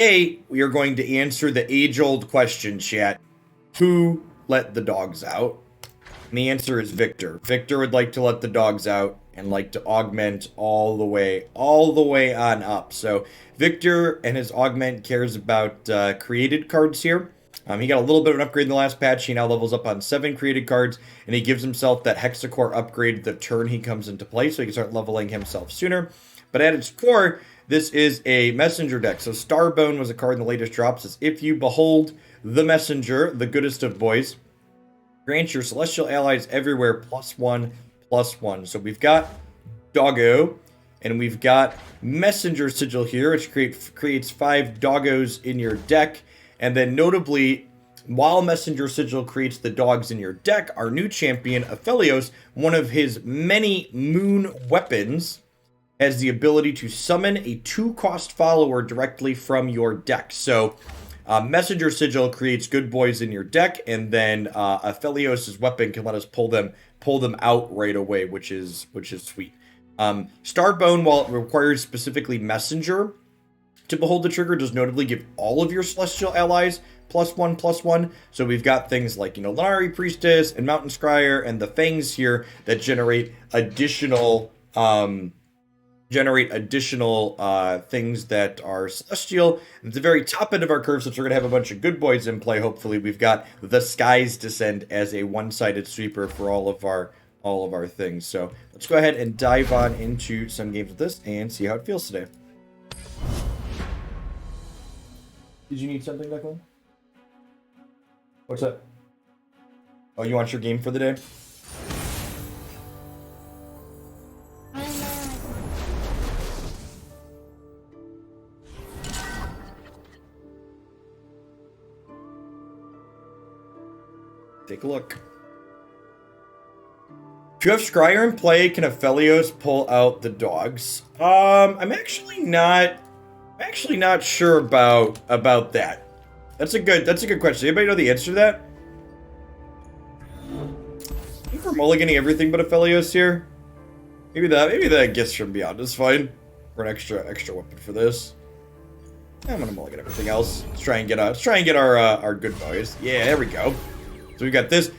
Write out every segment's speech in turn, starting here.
We are going to answer the age-old question, chat. Who let the dogs out? And the answer is Victor. Victor would like to let the dogs out and like to augment all the way on up. So Victor and his augment cares about created cards here. He got a little bit of an upgrade in the last patch. He now levels up on 7 created cards, and he gives himself that Hexacore upgrade the turn he comes into play, so he can start leveling himself sooner. But at its core, this is a messenger deck. So Starbone was a card in the latest drops. Says, if you behold the messenger, the goodest of boys, grant your celestial allies everywhere +1/+1. So we've got Doggo, and we've got Messenger Sigil here, which creates 5 Doggos in your deck. And then notably, while Messenger Sigil creates the dogs in your deck, our new champion, Aphelios, one of his many moon weapons, has the ability to summon a 2-cost follower directly from your deck. So Messenger Sigil creates good boys in your deck, and then Aphelios' weapon can let us pull them out right away, which is sweet. Starbone, while it requires specifically Messenger to behold the trigger, does notably give all of your celestial allies +1/+1. So we've got things like, Lunari Priestess and Mountain Scryer and the Fangs here that generate additional things that are celestial. At the very top end of our curve, since we're going to have a bunch of good boys in play, hopefully, we've got the Skies Descent as a one-sided sweeper for all of our things. So let's go ahead and dive on into some games with this and see how it feels today. Did you need something, Declan? What's up? Oh, you want your game for the day? Take a look. If you have Scryer in play, can Aphelios pull out the dogs? I'm actually not sure about that. That's a good question. Anybody know the answer to that? I think we're mulliganing everything but Aphelios here. Maybe that Gifts from Beyond is fine. For an extra weapon for this. I'm gonna mulligan everything else. Let's try and get our good boys. Yeah, there we go. So we got this.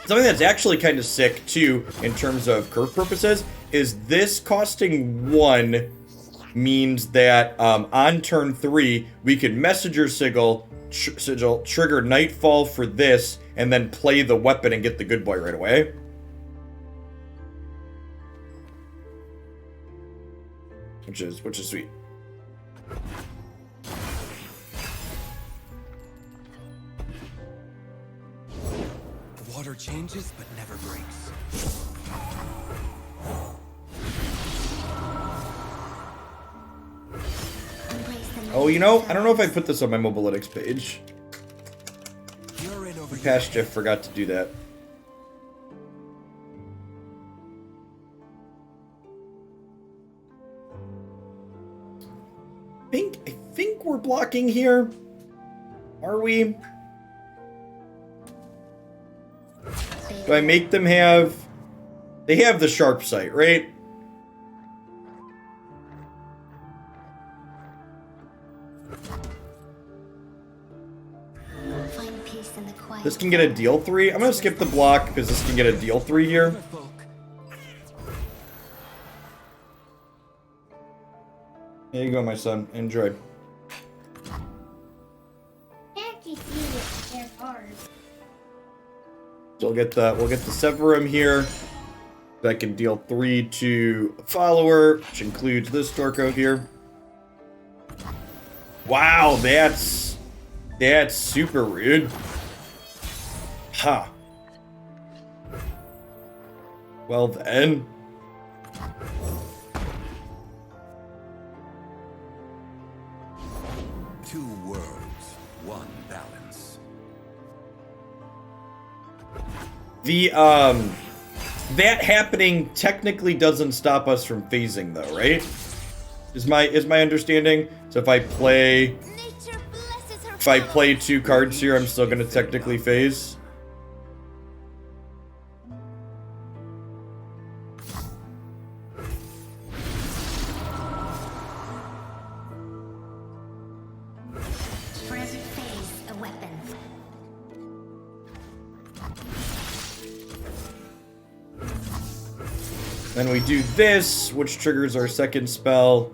Something that's actually kind of sick too, in terms of curve purposes, is this costing 1 means that on turn 3 we could Messenger Sigil, trigger Nightfall for this, and then play the weapon and get the good boy right away. Which is sweet. Water changes, but never breaks. Oh, I don't know if I put this on my Mobalytics page. Past Jeff forgot to do that. I think we're blocking here. Are we? Do I make them have... They have the sharp sight, right? This can get a deal 3. I'm gonna skip the block because this can get a deal 3 here. There you go, my son. Enjoy. So we'll get the Severum here. That can deal 3 to a follower, which includes this Torko here. Wow, that's super rude. Ha. Well then. Two worlds, one balance. That happening technically doesn't stop us from phasing though, right? Is my understanding? So if I play 2 cards here, I'm still gonna technically phase. Then we do this, which triggers our second spell,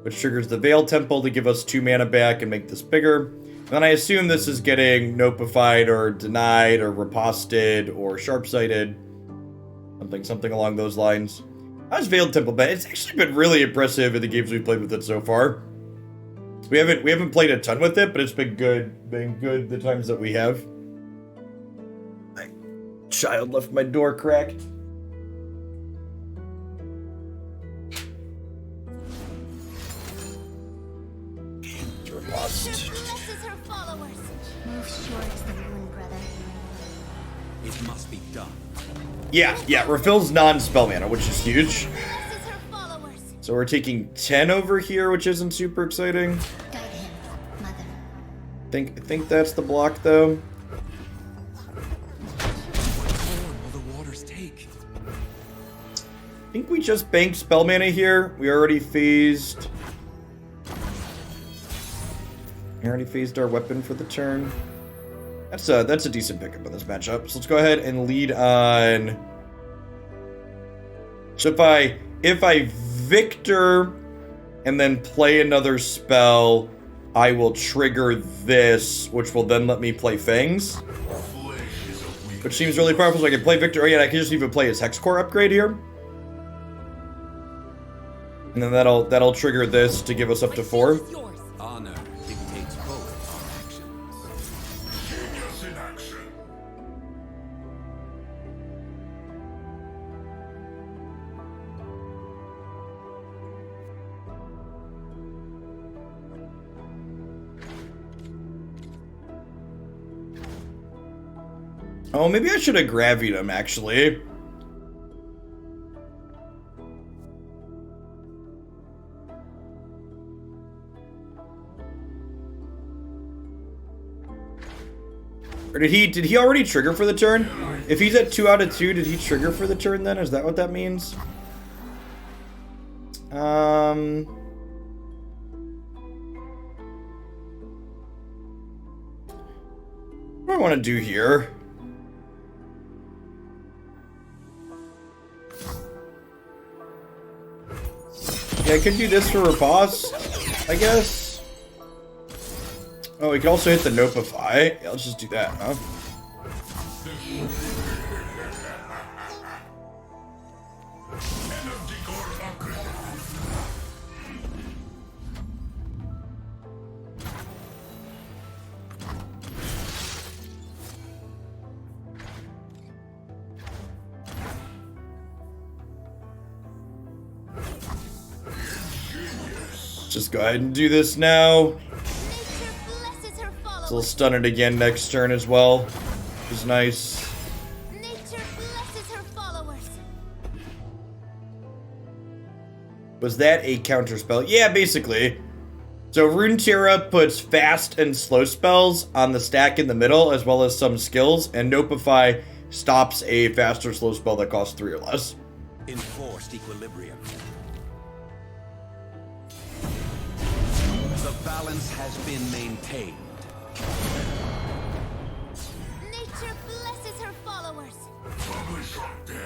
which triggers the Veil Temple to give us 2 mana back and make this bigger. And then I assume this is getting nopified or denied or riposted or sharp-sighted. Something along those lines. How's Veil Temple been? It's actually been really impressive in the games we've played with it so far. We haven't played a ton with it, but it's been good. Been good the times that we have. My child left my door cracked. You're lost. Blesses her followers. Move short, the moon, brother. It must be done. Yeah, refills non-spell mana, which is huge. Blesses her followers. So we're taking 10 over here, which isn't super exciting. Guide him, mother. I think that's the block, though. What form will the waters take? I think we just banked spell mana here. We already phased. We already phased our weapon for the turn. That's a decent pickup in this matchup. So let's go ahead and lead on. So if I Victor and then play another spell, I will trigger this, which will then let me play Fangs. Which seems really powerful, so I can play Victor. Oh yeah, I can just even play his Hex Core upgrade here. And then that'll trigger this to give us up to 4. Honor dictates both our actions. Genius in action. Oh, maybe I should have gravied him, actually. Or did he already trigger for the turn? If he's at 2 out of 2, did he trigger for the turn then? Is that what that means? What do I want to do here? Yeah, I could do this for riposte, I guess. Oh, we could also hit the Nopify. Yeah, let's just do that, huh? Just go ahead and do this now. Nature blesses her So we'll followers. stun it again next turn as well, which is nice. Nature blesses her followers. Was that a counter spell? Yeah, basically. So Runeterra puts fast and slow spells on the stack in the middle, as well as some skills, and Nopify stops a fast or slow spell that costs 3 or less. Enforced equilibrium. The balance has been maintained. Nature blesses her followers. Publish on Daddy.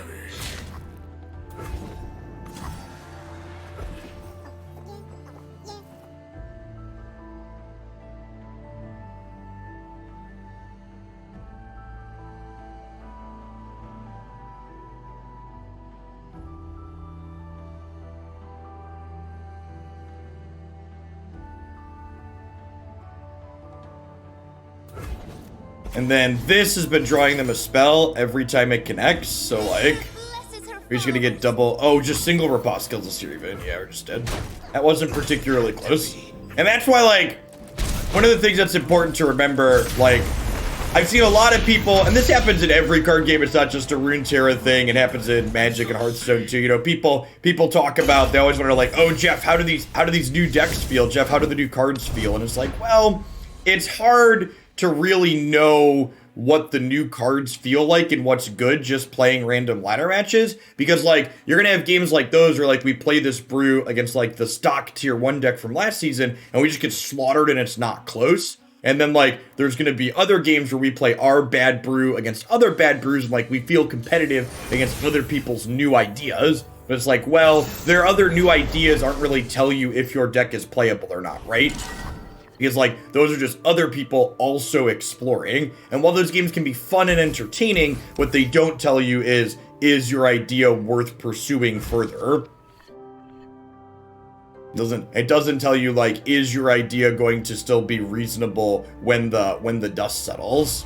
And then this has been drawing them a spell every time it connects, so like, Blesses her we're just gonna get followers. double, oh, just single riposte kills us here even. Yeah, we're just dead. That wasn't particularly close. And that's why, like, one of the things that's important to remember, like, I've seen a lot of people, and this happens in every card game, it's not just a Runeterra thing, it happens in Magic and Hearthstone too, you know, people talk about, they always wonder like, oh, Jeff, how do these new decks feel? Jeff, how do the new cards feel? And it's like, well, it's hard to really know what the new cards feel like and what's good just playing random ladder matches, because like you're gonna have games like those where like we play this brew against like the stock tier 1 deck from last season and we just get slaughtered and it's not close, And then, like, there's going to be other games where we play our bad brew against other bad brews, and, like, we feel competitive against other people's new ideas. But it's like, well, their other new ideas aren't really tell you if your deck is playable or not, right? Because, like, those are just other people also exploring. And while those games can be fun and entertaining, what they don't tell you is your idea worth pursuing further? It doesn't tell you, like, is your idea going to still be reasonable when the dust settles?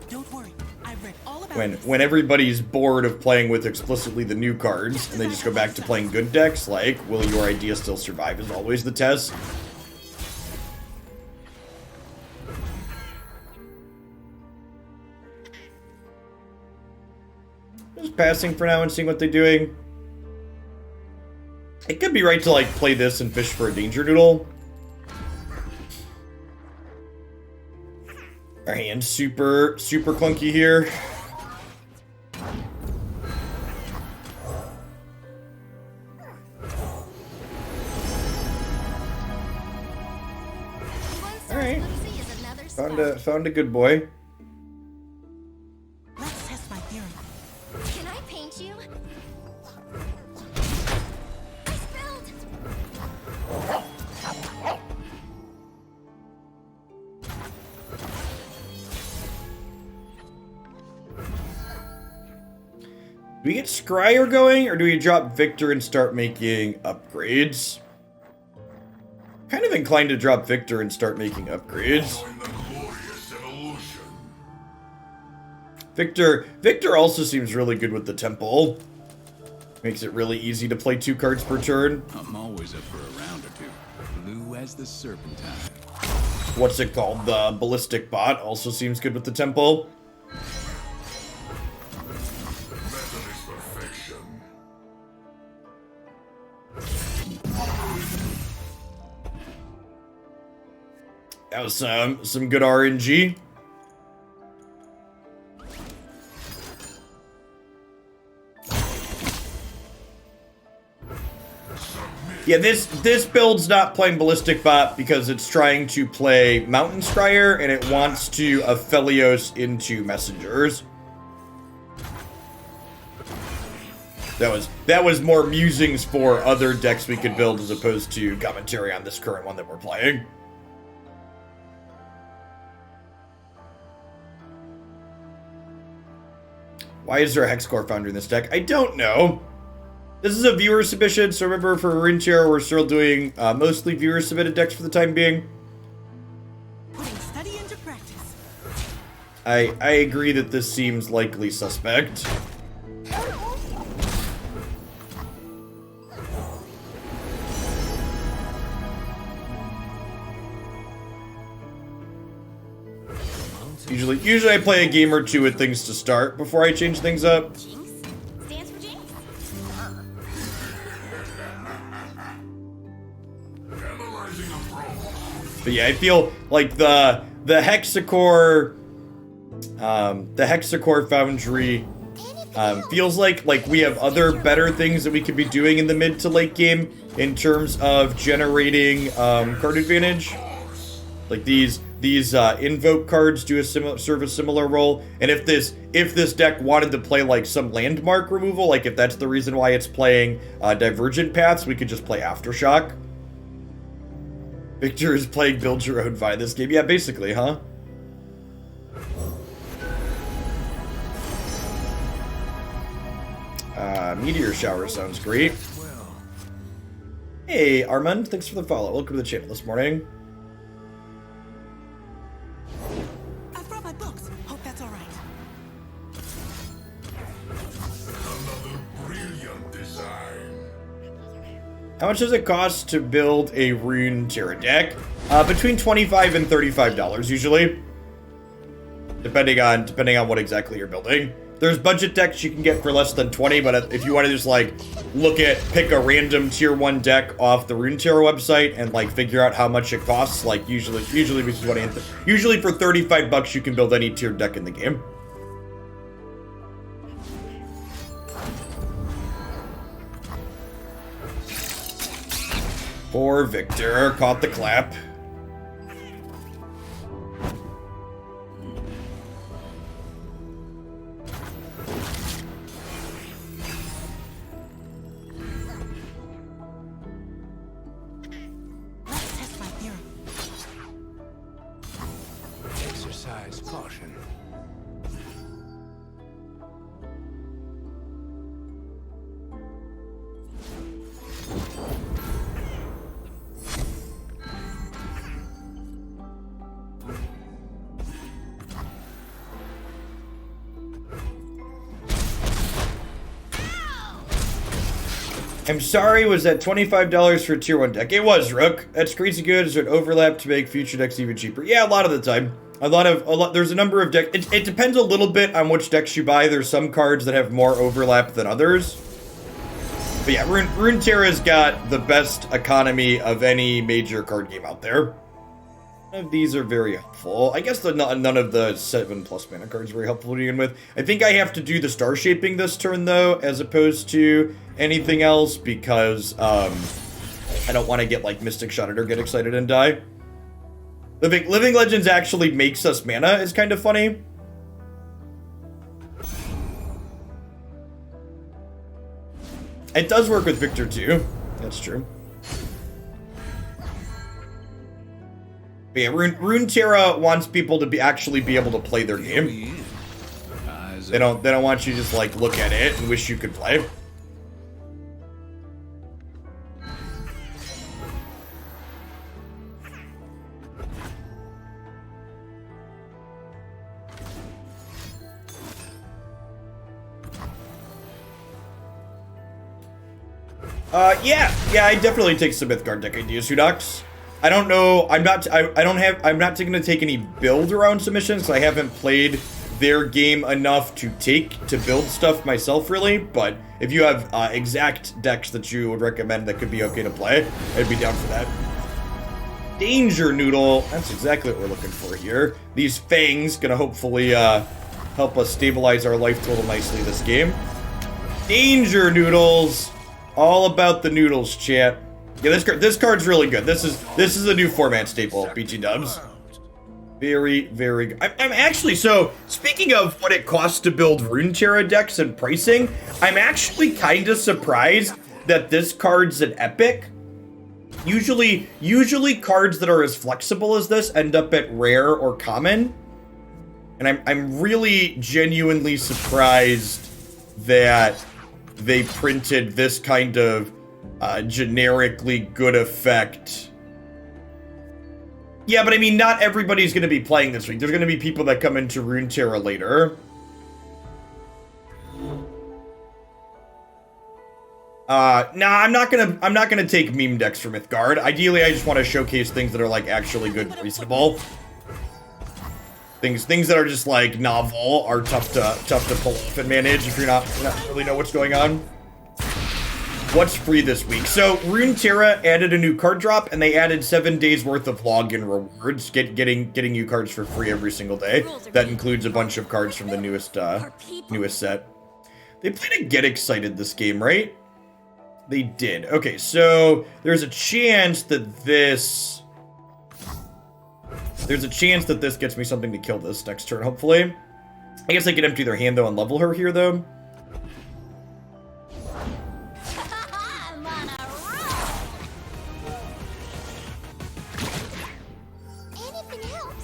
Don't worry, I've read all about When everybody's bored of playing with explicitly the new cards and they just go back to playing good decks, like, will your idea still survive is always the test. Just passing for now and seeing what they're doing. It could be right to, like, play this and fish for a danger noodle. Our hand's super clunky here. Alright. Found a good boy. Let's test my theory. Can I paint you? I spilled. Do we get Scryer going, or do we drop Viktor and start making upgrades? Kind of inclined to drop Viktor and start making upgrades. Join the glorious evolution. Viktor also seems really good with the temple. Makes it really easy to play 2 cards per turn. I'm always up for a round or two. Blue as the serpentine. What's it called? The ballistic bot also seems good with the temple. Method is perfection. That was some good RNG. Yeah, this build's not playing Ballistic Bot because it's trying to play Mountain Scryer and it wants to Aphelios into Messengers. That was more musings for other decks we could build as opposed to commentary on this current one that we're playing. Why is there a Hexcore Foundry in this deck? I don't know. This is a viewer submission, so remember for Runeterra, we're still doing mostly viewer submitted decks for the time being. Putting study into practice. I agree that this seems likely suspect. Usually I play a game or two with things to start before I change things up. Jinx stands for Jinx. Analyzing a problem. But yeah, I feel like the Hexacore Foundry feels like we have other better things that we could be doing in the mid to late game in terms of generating card advantage. Like these invoke cards do serve a similar role, and if this deck wanted to play like some landmark removal, like if that's the reason why it's playing Divergent Paths, we could just play Aftershock. Viktor is playing build your own via this game. Yeah, basically, huh? Meteor Shower sounds great. Hey, Armand, thanks for the follow. Welcome to the channel this morning. I've brought my books. Hope that's all right. Another brilliant design. How much does it cost to build a Runeterra deck? Between $25 and $35 usually, depending on what exactly you're building. There's budget decks you can get for less than 20, but if you want to just like pick a random tier 1 deck off the Runeterra website and like figure out how much it costs, like usually between 20 and usually for $35 you can build any tiered deck in the game. Poor Viktor. Caught the clap. Let's test my theorem. Exercise caution. I'm sorry, was that $25 for a tier 1 deck? It was, Rook. That's crazy good. Is there an overlap to make future decks even cheaper? Yeah, a lot of the time. There's a number of decks. It depends a little bit on which decks you buy. There's some cards that have more overlap than others. But yeah, Runeterra's got the best economy of any major card game out there. None of these are very helpful. I guess none of the 7+ mana cards are very helpful to begin with. I think I have to do the star shaping this turn, though, as opposed to anything else, because I don't want to get, like, Mystic Shot or get excited and die. Living Legends actually makes us mana is kind of funny. It does work with Viktor, too. That's true. But yeah, Runeterra wants people to actually be able to play their game. They don't want you to just like look at it and wish you could play. Yeah, I definitely take some Mythgard deck ideas, Hudox. I don't know. I'm not going to take any build around submissions, so I haven't played their game enough to build stuff myself, really. But if you have exact decks that you would recommend that could be okay to play, I'd be down for that. Danger Noodle. That's exactly what we're looking for here. These fangs gonna hopefully help us stabilize our life total nicely this game. Danger Noodles. All about the noodles, chat. Yeah, this card's really good. This is a new format staple, BT Dubs. Very, very good. I'm actually, so, speaking of what it costs to build Runeterra decks and pricing, I'm actually kind of surprised that this card's an epic. Usually cards that are as flexible as this end up at rare or common. And I'm really genuinely surprised that they printed this kind of generically good effect. Yeah, but I mean, not everybody's going to be playing this week. There's going to be people that come into Runeterra later. Nah, I'm not gonna take meme decks for Mythgard. Ideally, I just want to showcase things that are like actually good and reasonable. Things that are just like novel are tough to pull off and manage if you not really know what's going on. What's free this week? So Runeterra added a new card drop, and they added 7 days worth of login rewards, getting you cards for free every single day. That includes a bunch of cards from the newest set. They plan to get excited this game, right? They did. Okay, so there's a chance that this gets me something to kill this next turn, hopefully. I guess I could empty their hand, though, and level her here, though. I'm on a roll. Anything else?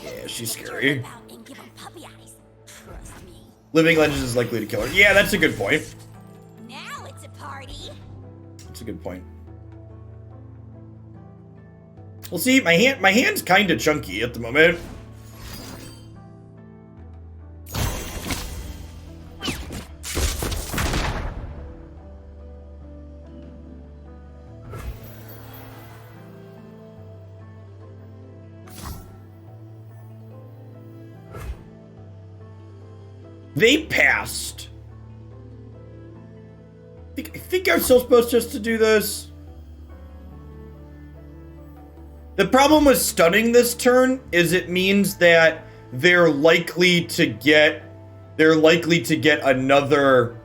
Yeah, she's scary. Out and give 'em puppy eyes. Trust me. Living Legends is likely to kill her. Yeah, that's a good point. Now it's a party. That's a good point. Well, see, my hand's kind of chunky at the moment. They passed. I think I'm still supposed just to do this. The problem with stunning this turn is it means that they're likely to get another.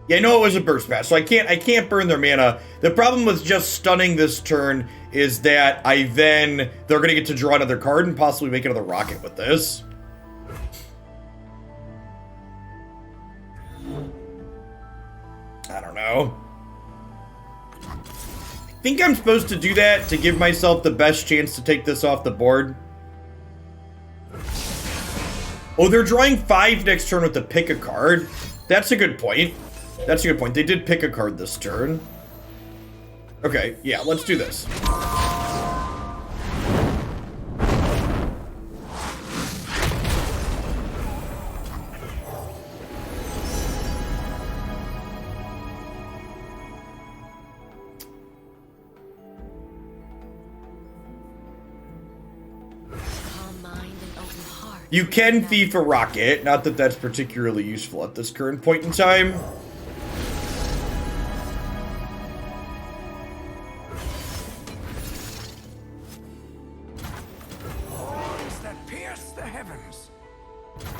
Yeah, I know it was a burst pass, so I can't burn their mana. The problem with just stunning this turn is that they're gonna get to draw another card and possibly make another rocket with this. I don't know. I think I'm supposed to do that to give myself the best chance to take this off the board. Oh, they're drawing 5 next turn with the pick a card. That's a good point. That's a good point. They did pick a card this turn. Okay, yeah, let's do this. Calm mind and open heart. You can thief a rocket. Not that that's particularly useful at this current point in time. That pierce the heavens. How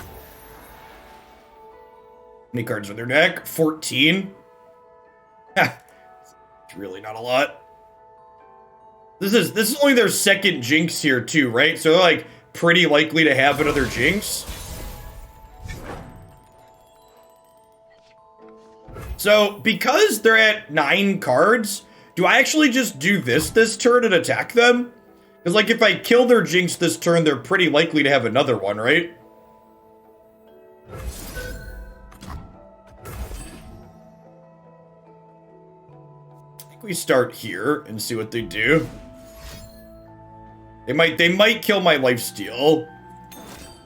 many cards are in their deck? 14. It's really not a lot. This is only their second Jinx here too, right? So they're like pretty likely to have another Jinx. So because they're at 9 cards, do I actually just do this turn and attack them? Because like if I kill their Jinx this turn, they're pretty likely to have another one, right? I think we start here and see what they do. They might kill my lifesteal.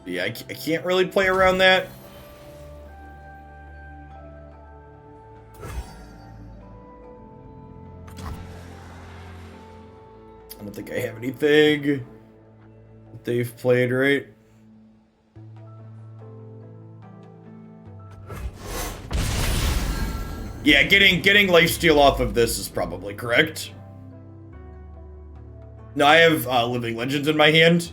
Yeah, I can't really play around that. I don't think I have anything that they've played, right? Yeah, getting lifesteal off of this is probably correct. No, I have Living Legends in my hand.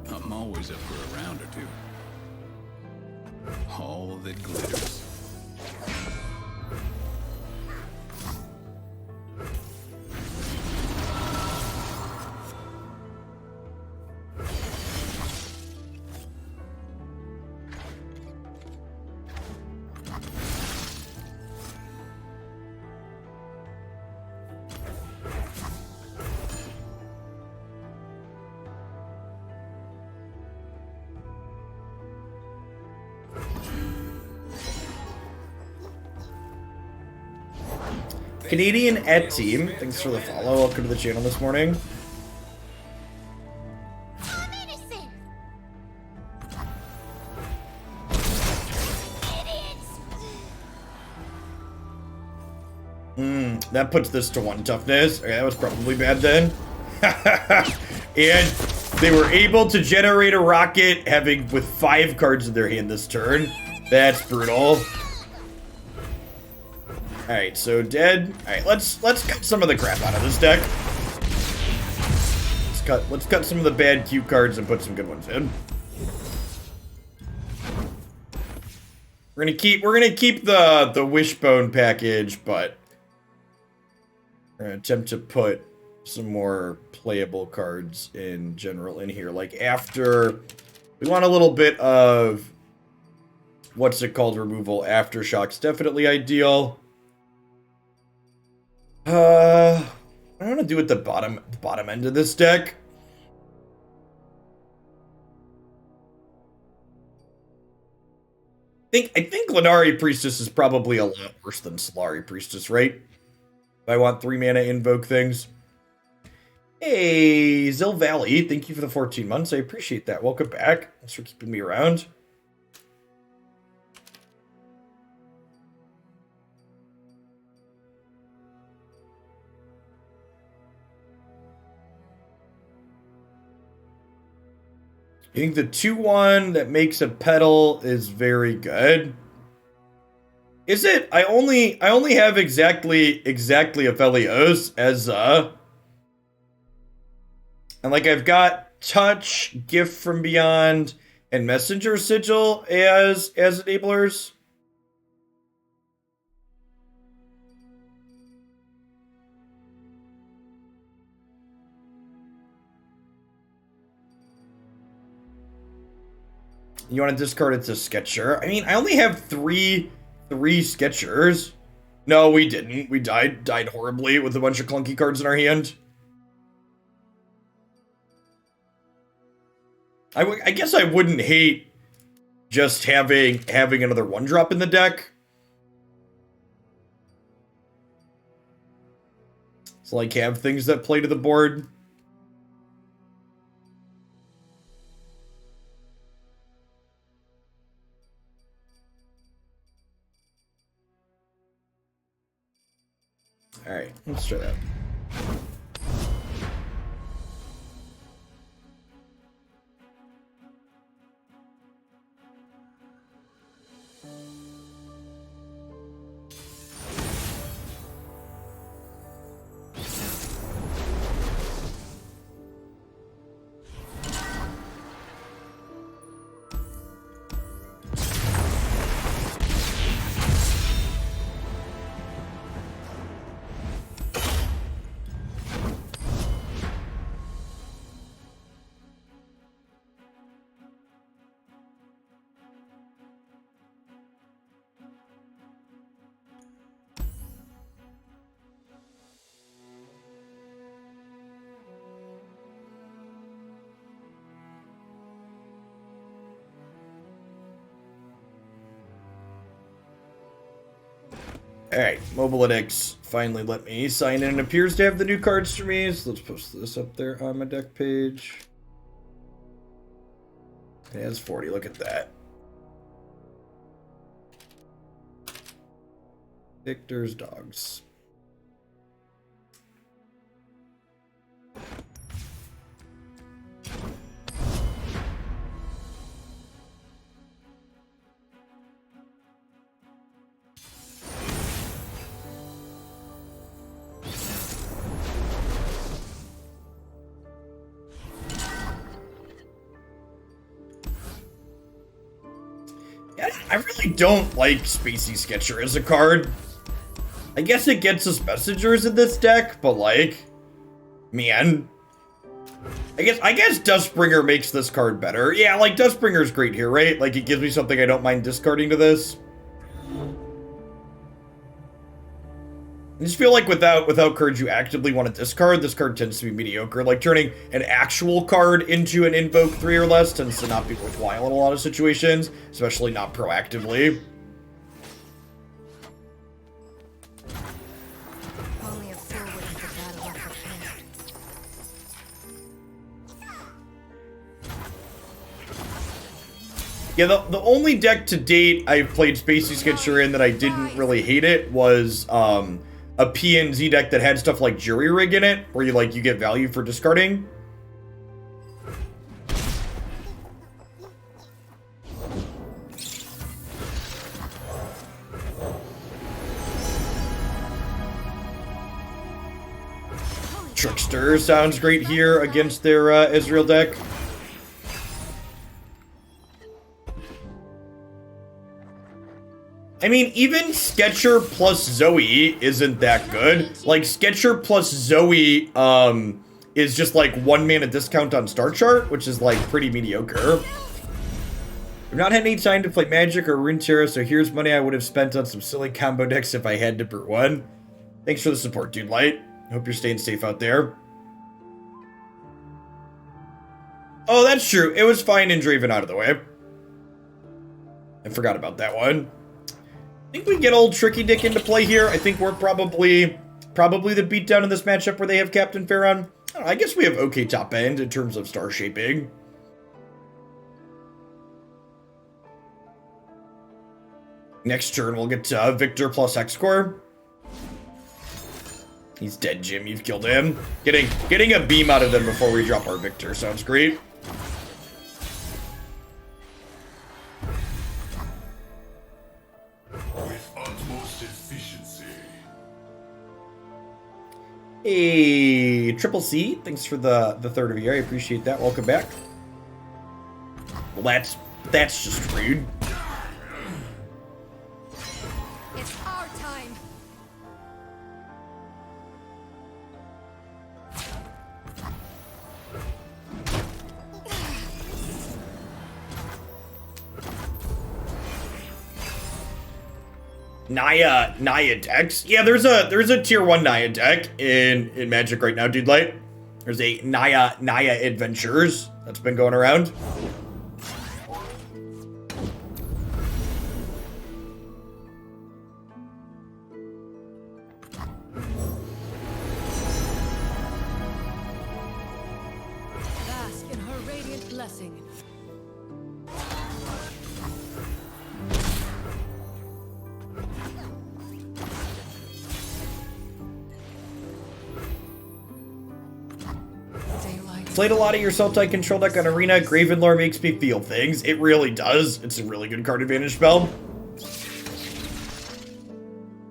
I'm always up for a round or two. All that glitters. Canadian at team, thanks for the follow. Welcome to the channel this morning. I'm innocent. Idiots. That puts this to 1 toughness. Okay, that was probably bad then. And they were able to generate a rocket with 5 cards in their hand this turn. That's brutal. Alright, so dead. Alright, let's cut some of the crap out of this deck. Let's cut some of the bad cute cards and put some good ones in. We're gonna keep the wishbone package, but we're gonna attempt to put some more playable cards in general in here. Like after we want a little bit of what's it called removal. Aftershock's definitely ideal. I don't want to do at the bottom end of this deck. I think Lenari Priestess is probably a lot worse than Solari Priestess, right? If I want 3 mana invoke things. Hey, Zil Valley, thank you for the 14 months. I appreciate that. Welcome back. Thanks for keeping me around. I think the 2/1 that makes a petal is very good. Is it? I only have exactly Aphelios as and like I've got Touch, Gift from Beyond, and Messenger Sigil as enablers. You want to discard it to Sketcher? I mean, I only have three Sketchers. No, we didn't. We died horribly with a bunch of clunky cards in our hand. I guess I wouldn't hate just having another 1-drop in the deck. So like have things that play to the board. All right, let's try that. Alright, Mobilytics finally let me sign in. It appears to have the new cards for me, so let's post this up there on my deck page. It has 40, look at that. Victor's dogs. I really don't like Spacey Sketcher as a card. I guess it gets us messengers in this deck, but like, man. I guess Dustbringer makes this card better. Yeah, like Dustbringer's great here, right? Like it gives me something I don't mind discarding to this. I just feel like without cards you actively want to discard, this card tends to be mediocre. Like turning an actual card into an Invoke 3 or less tends to not be worthwhile in a lot of situations, especially not proactively. Only a fool would enter battle unprepared. Yeah, the only deck to date I've played Spacey Sketcher in that I didn't really hate it was a PNZ deck that had stuff like Jury Rig in it, where you get value for discarding. Trickster sounds great here against their Israel deck. I mean, even Sketcher plus Zoe isn't that good. Like, Sketcher plus Zoe is just like 1 mana discount on Star Chart, which is like pretty mediocre. I've not had any time to play Magic or Runeterra, so here's money I would have spent on some silly combo decks if I had to brew one. Thanks for the support, Dude Light. Hope you're staying safe out there. Oh, that's true. It was fine and Draven out of the way. I forgot about that one. I think we get old Tricky Dick into play here. I think we're probably the beatdown in this matchup where they have Captain Pharaon. I guess we have okay top end in terms of star shaping. Next turn we'll get Viktor plus Hexcore. He's dead, Jim. You've killed him. Getting a beam out of them before we drop our Viktor sounds great. With utmost efficiency. Hey, Triple C, thanks for the third of the year. I appreciate that. Welcome back. Well, that's just rude. It's our time. Naya decks. Yeah, there's a tier 1 Naya deck in Magic right now, dude light. There's a Naya Adventures that's been going around. Bask in her radiant blessing. Daylight. Played a lot of your Sultai control deck on Arena. Gravenlore makes me feel things. It really does. It's a really good card advantage spell.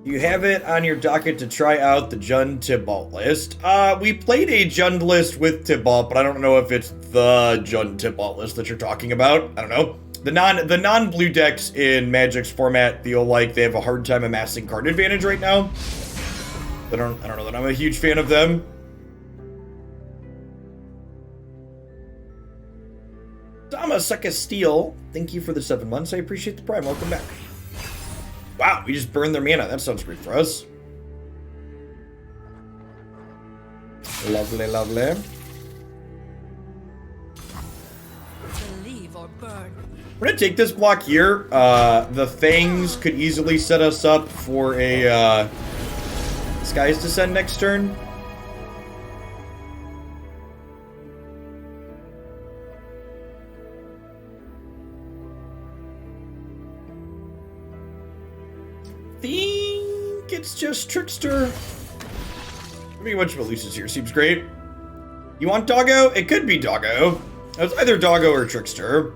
You have it on your docket to try out the Jund Tibalt list. We played a Jund list with Tibalt, but I don't know if it's the Jund Tibalt list that you're talking about. I don't know. The non-blue decks in Magic's format feel like they have a hard time amassing card advantage right now. I don't know that I'm a huge fan of them. Dama Sucka Steel, thank you for the 7 months. I appreciate the prime. Welcome back. Wow, we just burned their mana. That sounds great for us. Lovely, lovely. Believe or burn. We're gonna take this block here. The Fangs could easily set us up for a Sky's Descent next turn. Think it's just Trickster. Maybe a bunch of Elusives here. Seems great. You want Doggo? It could be Doggo. It's either Doggo or Trickster.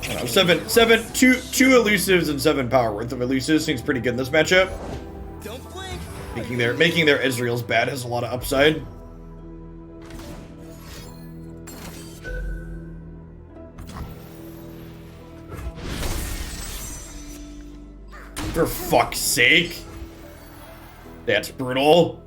I don't know, two Elusives and 7 power worth of Elusives seems pretty good in this matchup. Don't blink. Making their Ezreal's bad has a lot of upside. For fuck's sake. That's brutal.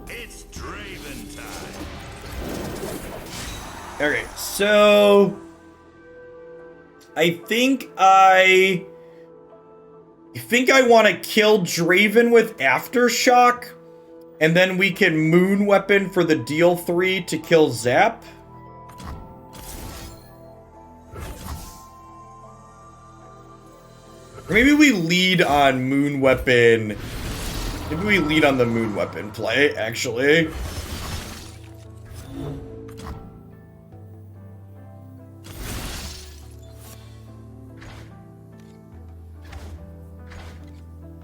It's Draven time. Okay, so I think I want to kill Draven with Aftershock, and then we can Moon Weapon for the deal 3 to kill Zap. Or maybe we lead on Moon Weapon. Maybe we lead on the Moon Weapon play, actually.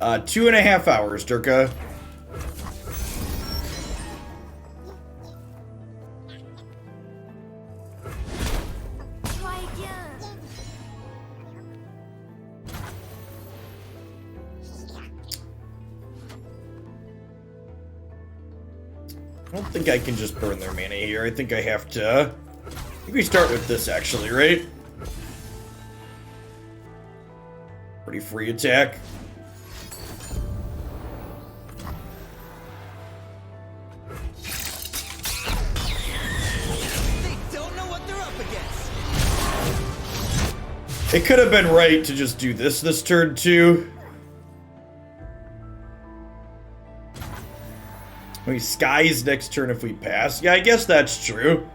Uh, 2.5 hours, Durka. Try again. I don't think I can just burn their mana here. I think I have to... I think we start with this, actually, right? Pretty free attack. They don't know what they're up against. It could have been right to just do this turn, too. Maybe Sky's next turn if we pass. Yeah, I guess that's true.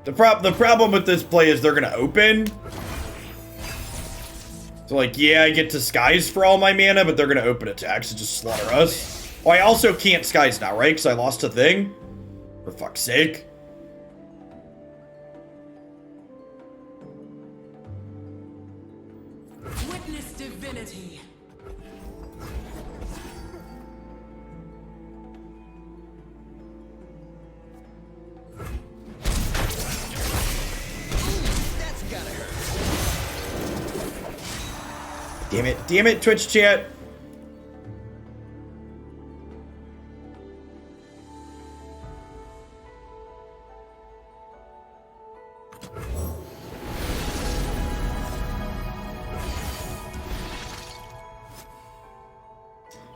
The problem with this play is they're gonna open. So like, yeah, I get to skies for all my mana, but they're gonna open attacks and just slaughter us. Oh, I also can't skies now, right? Because I lost a thing? For fuck's sake. Witness divinity. That's gotta hurt. Damn it, Twitch chat.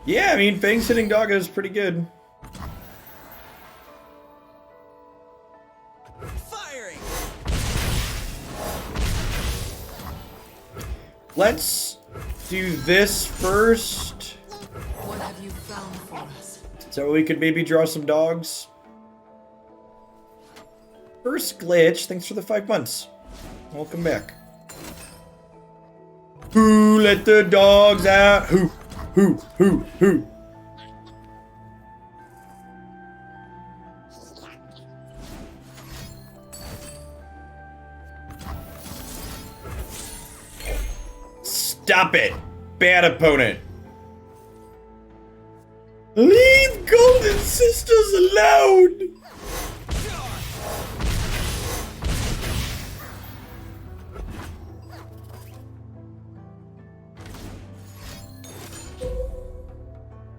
Yeah, I mean, Fang's hitting Doggo is pretty good. Firing. Let's do this first, What have you found for us? so we could maybe draw some dogs. First glitch, thanks for the 5 months. Welcome back. Who let the dogs out? Who? Stop it! Bad opponent. Leave Golden Sisters alone!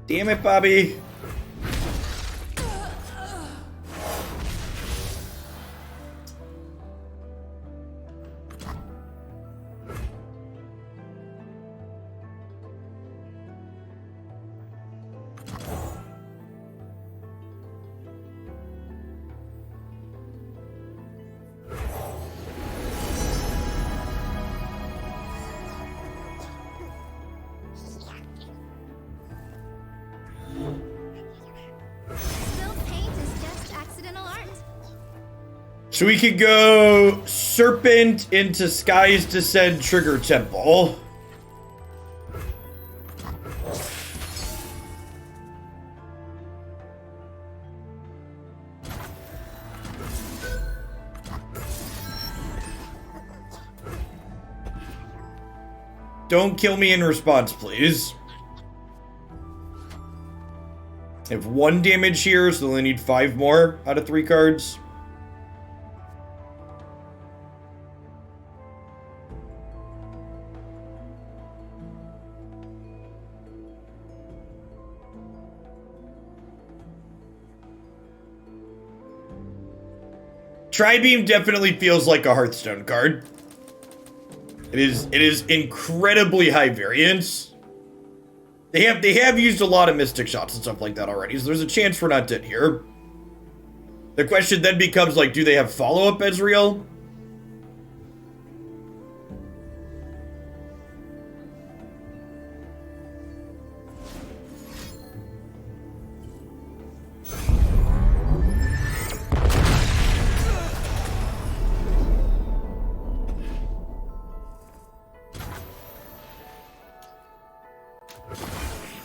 Damn it, Bobby. Still paint is just accidental art. So we could go Serpent into Sky's Descent Trigger Temple. Don't kill me in response, please. I have 1 damage here, so I need 5 more out of 3 cards. Tri-Beam definitely feels like a Hearthstone card. It is incredibly high variance. They have used a lot of Mystic Shots and stuff like that already, so there's a chance we're not dead here. The question then becomes, like, do they have follow-up Ezreal?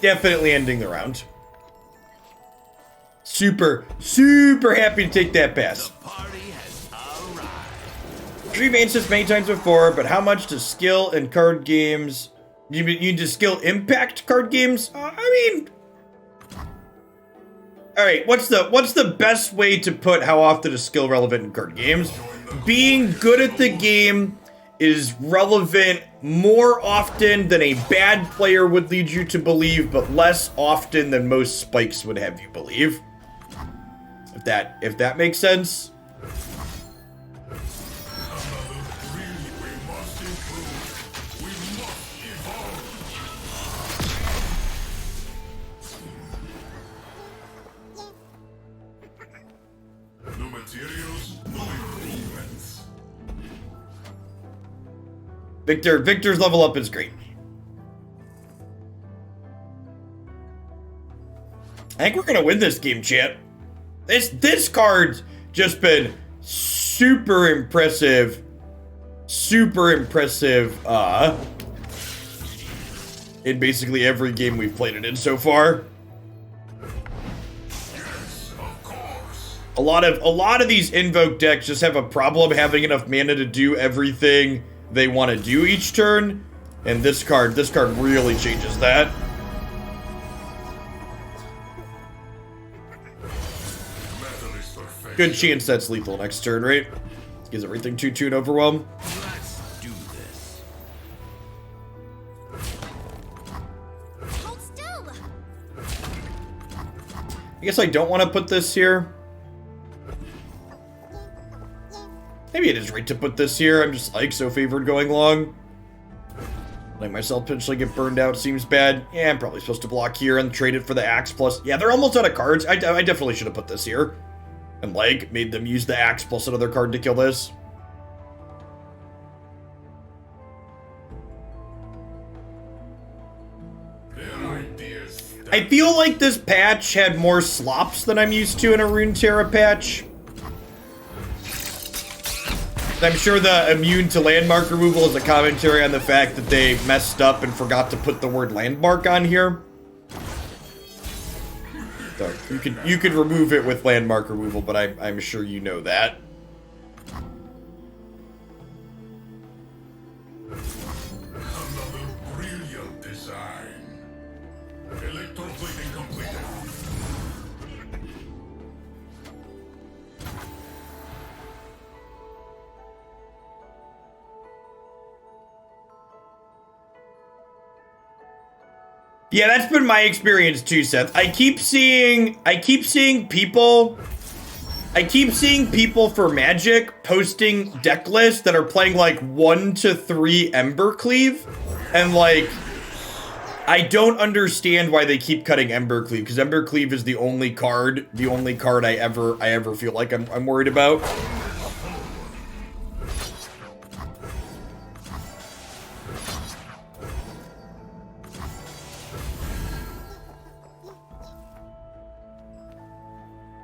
Definitely ending the round. Super happy to take that pass. The party has arrived. We've answered this many times before, but how much does skill and card games... You mean does skill impact card games? I mean... Alright, what's the best way to put how often is skill relevant in card games? Being good at the game is relevant more often than a bad player would lead you to believe, but less often than most spikes would have you believe. If that makes sense. No materials, no improvements. Victor's level up is great. I think we're gonna win this game, chat. This card's just been super impressive. in basically every game we've played it in so far. Yes, of course. A lot of these invoke decks just have a problem having enough mana to do everything they want to do each turn, and this card really changes that. Metal is perfection. Good chance that's lethal next turn, right? Gives everything 2-2 and overwhelm. Let's do this. Hold still. I guess I don't want to put this here. Maybe it is right to put this here. I'm just like so favored going long. Letting myself potentially get burned out seems bad. Yeah, I'm probably supposed to block here and trade it for the axe plus. Yeah, they're almost out of cards. I definitely should have put this here. And like made them use the axe plus another card to kill this. Their ideas. I feel like this patch had more slops than I'm used to in a Runeterra patch. I'm sure the immune to landmark removal is a commentary on the fact that they messed up and forgot to put the word landmark on here. So you could remove it with landmark removal, but I'm sure you know that. Another brilliant design. Electroplating completed. Yeah, that's been my experience too, Seth. I keep seeing people for Magic posting deck lists that are playing like 1 to 3 Embercleave, and like I don't understand why they keep cutting Embercleave, because Embercleave is the only card I ever feel like I'm worried about.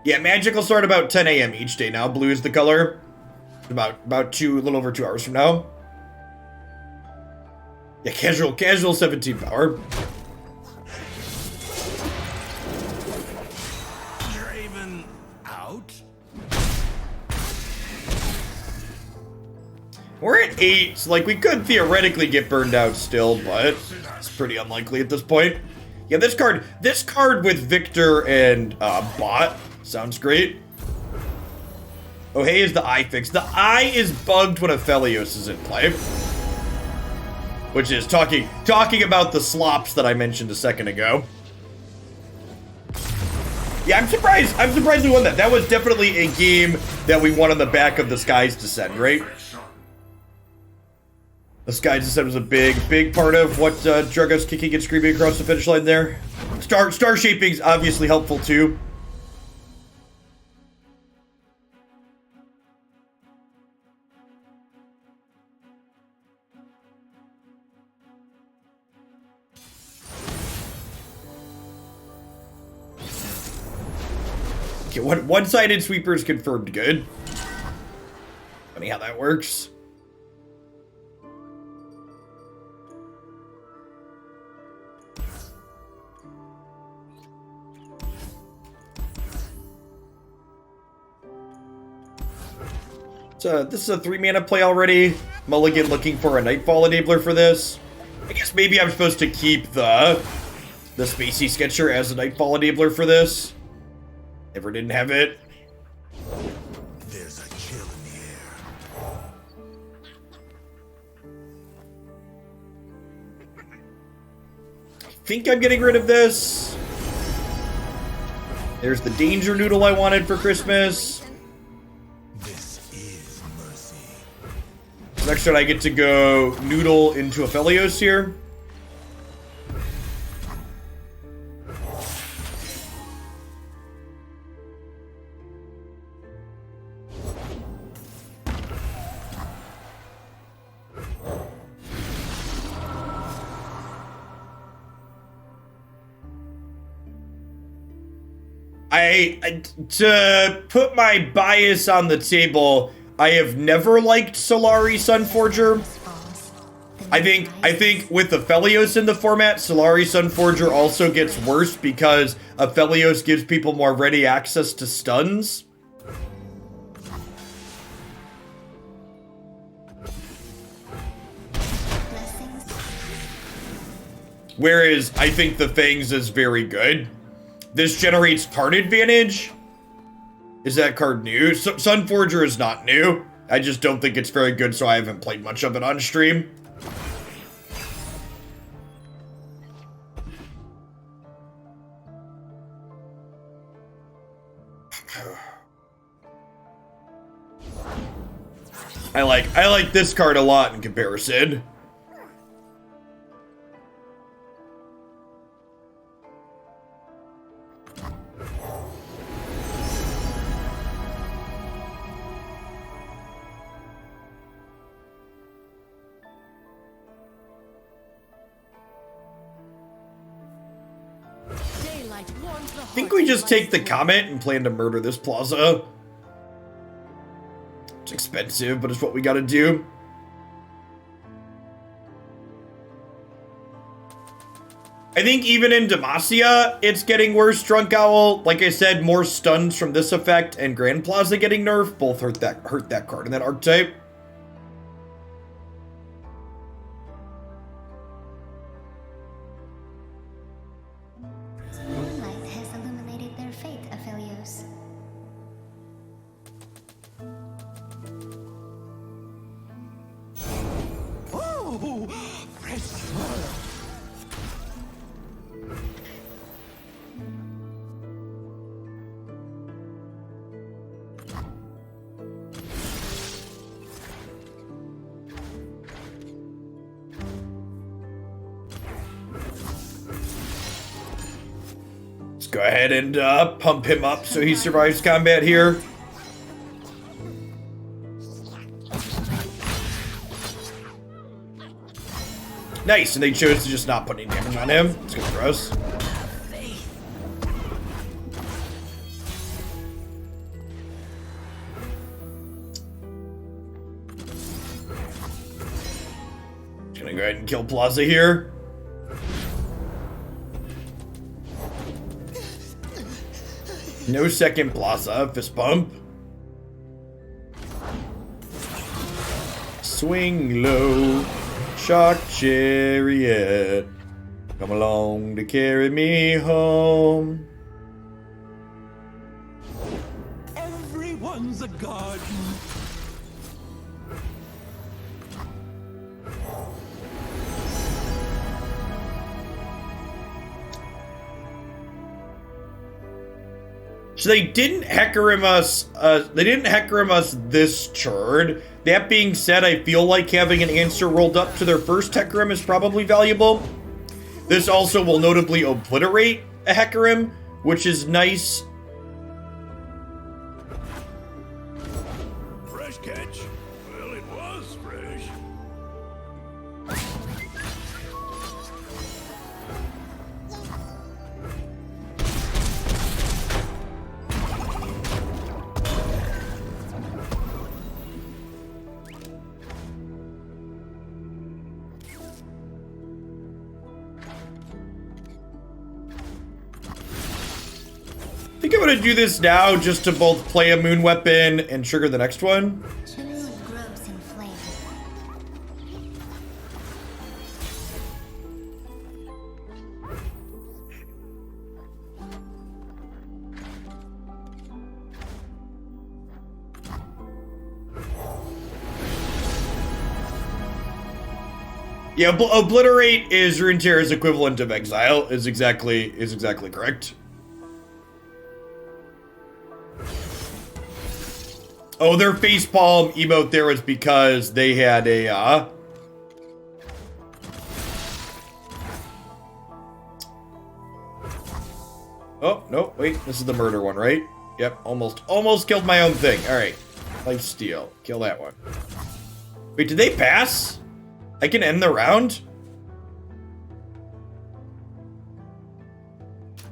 Yeah, Magic will start about 10 a.m. each day now. Blue is the color. About a little over 2 hours from now. Yeah, casual 17 power. Draven out? We're at 8, so like we could theoretically get burned out still, but it's pretty unlikely at this point. Yeah, this card with Viktor and Bot sounds great. Oh, hey, is the eye fixed? The eye is bugged when Aphelios is in play. Which is talking about the slops that I mentioned a second ago. Yeah, I'm surprised we won that. That was definitely a game that we won on the back of the Sky's Descent, right? The Sky's Descent was a big part of what drug us kicking and screaming across the finish line there. Star shaping's obviously helpful too. Okay, one-sided sweepers confirmed good. Funny how that works. So this is a 3-mana play already. Mulligan looking for a Nightfall enabler for this. I guess maybe I'm supposed to keep the Spacey Sketcher as a Nightfall enabler for this. Never didn't have it. There's a chill in the air. I think I'm getting rid of this. There's the Danger Noodle I wanted for Christmas. This is mercy. Next turn I get to go Noodle into Aphelios here. To put my bias on the table, I have never liked Solari Sunforger. Falls, the I think with Aphelios in the format, Solari Sunforger also gets worse because Aphelios gives people more ready access to stuns. Blessings. Whereas I think the Fangs is very good. This generates card advantage. Is that card new? Sunforger is not new. I just don't think it's very good, so I haven't played much of it on stream. I like this card a lot in comparison. Daylight warms the I think we just take the Comet and plan to murder this plaza. It's expensive, but it's what we gotta do. I think even in Demacia, it's getting worse. Drunk Owl, like I said, more stuns from this effect and Grand Plaza getting nerfed both hurt that card in that archetype. Moonlight has illuminated their fate, Aphelios. Oh, fresh soil. Let's go ahead and pump him up so he survives combat here. Nice, and they chose to just not put any damage on him. It's good for us. Just gonna go ahead and kill Plaza here. No second Plaza, fist bump. Swing low, shark chariot. Come along to carry me home. Everyone's a garden. So they didn't Hecarim us. They didn't Hecarim us this turn. That being said, I feel like having an answer rolled up to their first Hecarim is probably valuable. This also will notably obliterate a Hecarim, which is nice. Fresh catch? Well, it was fresh. I think I'm gonna do this now just to both play a moon weapon and trigger the next one. The moon grows in flame. Yeah, obliterate is Runeterra's equivalent of exile. Is exactly correct. Oh, their facepalm emote there was because they had a, Oh, no, wait, this is the murder one, right? Yep, almost killed my own thing. Alright, life steal. Kill that one. Wait, did they pass? I can end the round?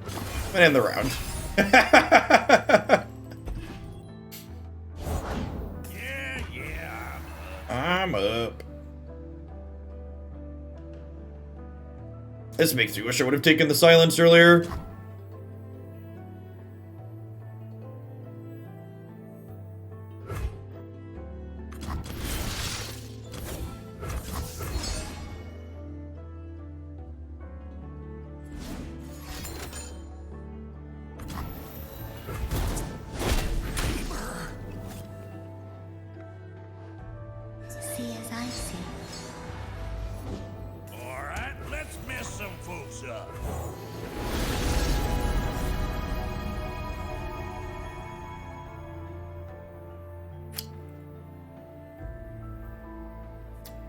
I'm gonna end the round. Yeah. I'm up. This makes me wish I would have taken the silence earlier. See as I see. Alright, let's mess some folks up.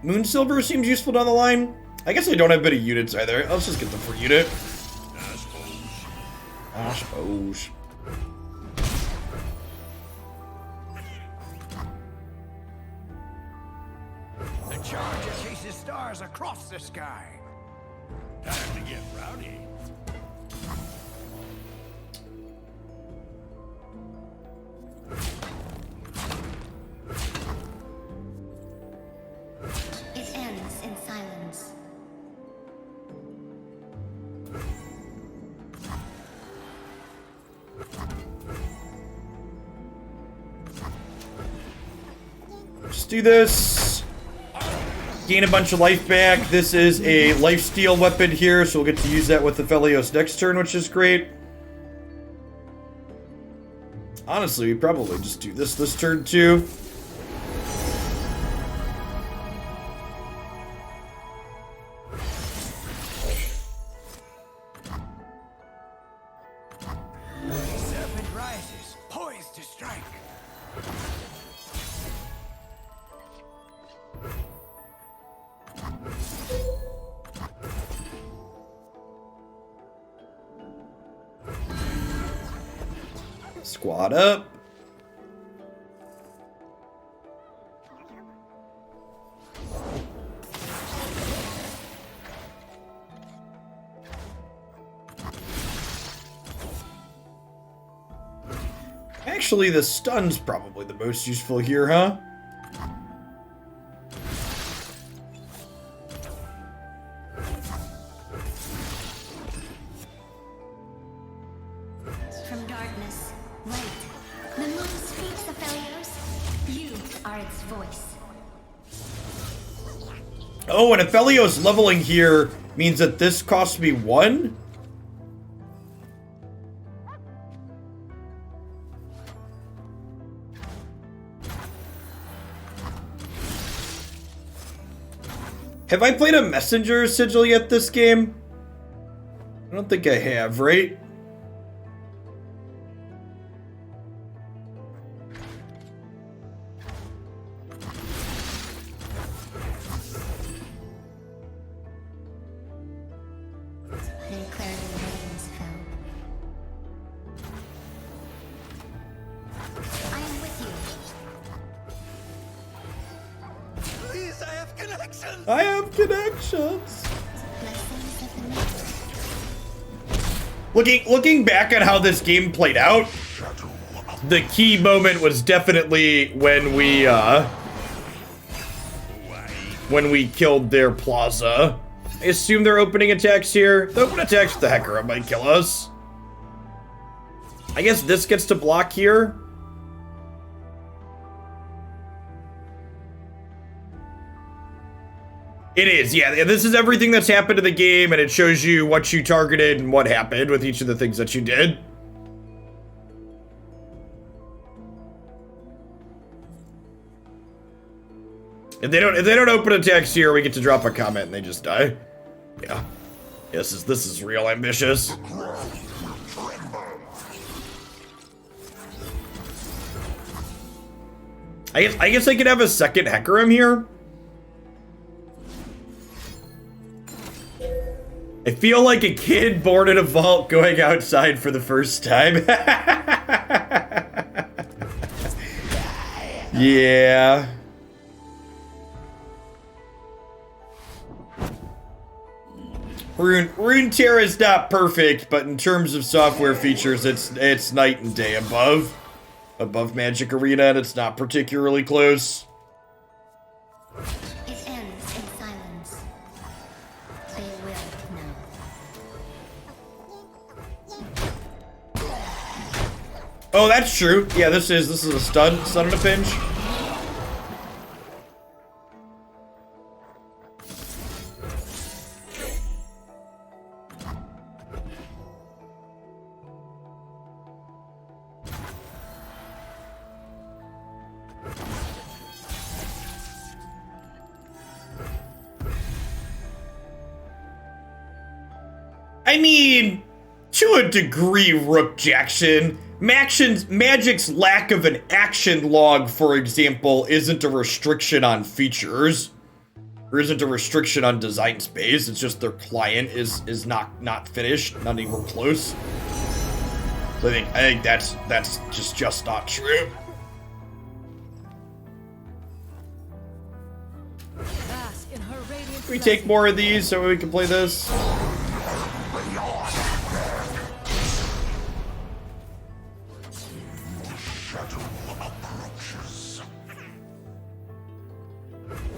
Moonsilver seems useful down the line. I guess I don't have many units either. Let's just get the free unit. I suppose. I suppose. The charger chases stars across the sky. Time to get rowdy. It ends in silence. Just do this. Gain a bunch of life back. This is a lifesteal weapon here, so we'll get to use that with Aphelios next turn, which is great. Honestly, we probably just do this turn too. Serpent rises, poised to strike. Squad up. Actually, the stun's probably the most useful here, huh? From darkness, light. The moon speaks, Aphelios. You are its voice. Oh, and Aphelios leveling here means that this costs me 1? Have I played a messenger sigil yet this game? I don't think I have, right? Then clarity rains fell. I am with you. Please, I have connections! I have connections. Blessings of the night. Looking back at how this game played out, the key moment was definitely when we killed their plaza. I assume they're opening attacks here. The open attacks with the Hecarim might kill us. I guess this gets to block here. It is, yeah. This is everything that's happened to the game, and it shows you what you targeted and what happened with each of the things that you did. If they don't open attacks here, we get to drop a comment and they just die. Yeah. This is real ambitious. I guess I could have a second Hecarim here. I feel like a kid born in a vault going outside for the first time. Yeah. Runeterra is not perfect, but in terms of software features, it's night and day above Magic Arena, and it's not particularly close. It ends in silence. They will know. Oh, that's true. Yeah, this is a stun in a pinch. I mean, to a degree, Rook Jackson. Magic's lack of an action log, for example, isn't a restriction on features. Or isn't a restriction on design space. It's just their client is not finished, not even close. So I think that's just not true. Bask in her radiant Can we take more of these so we can play this?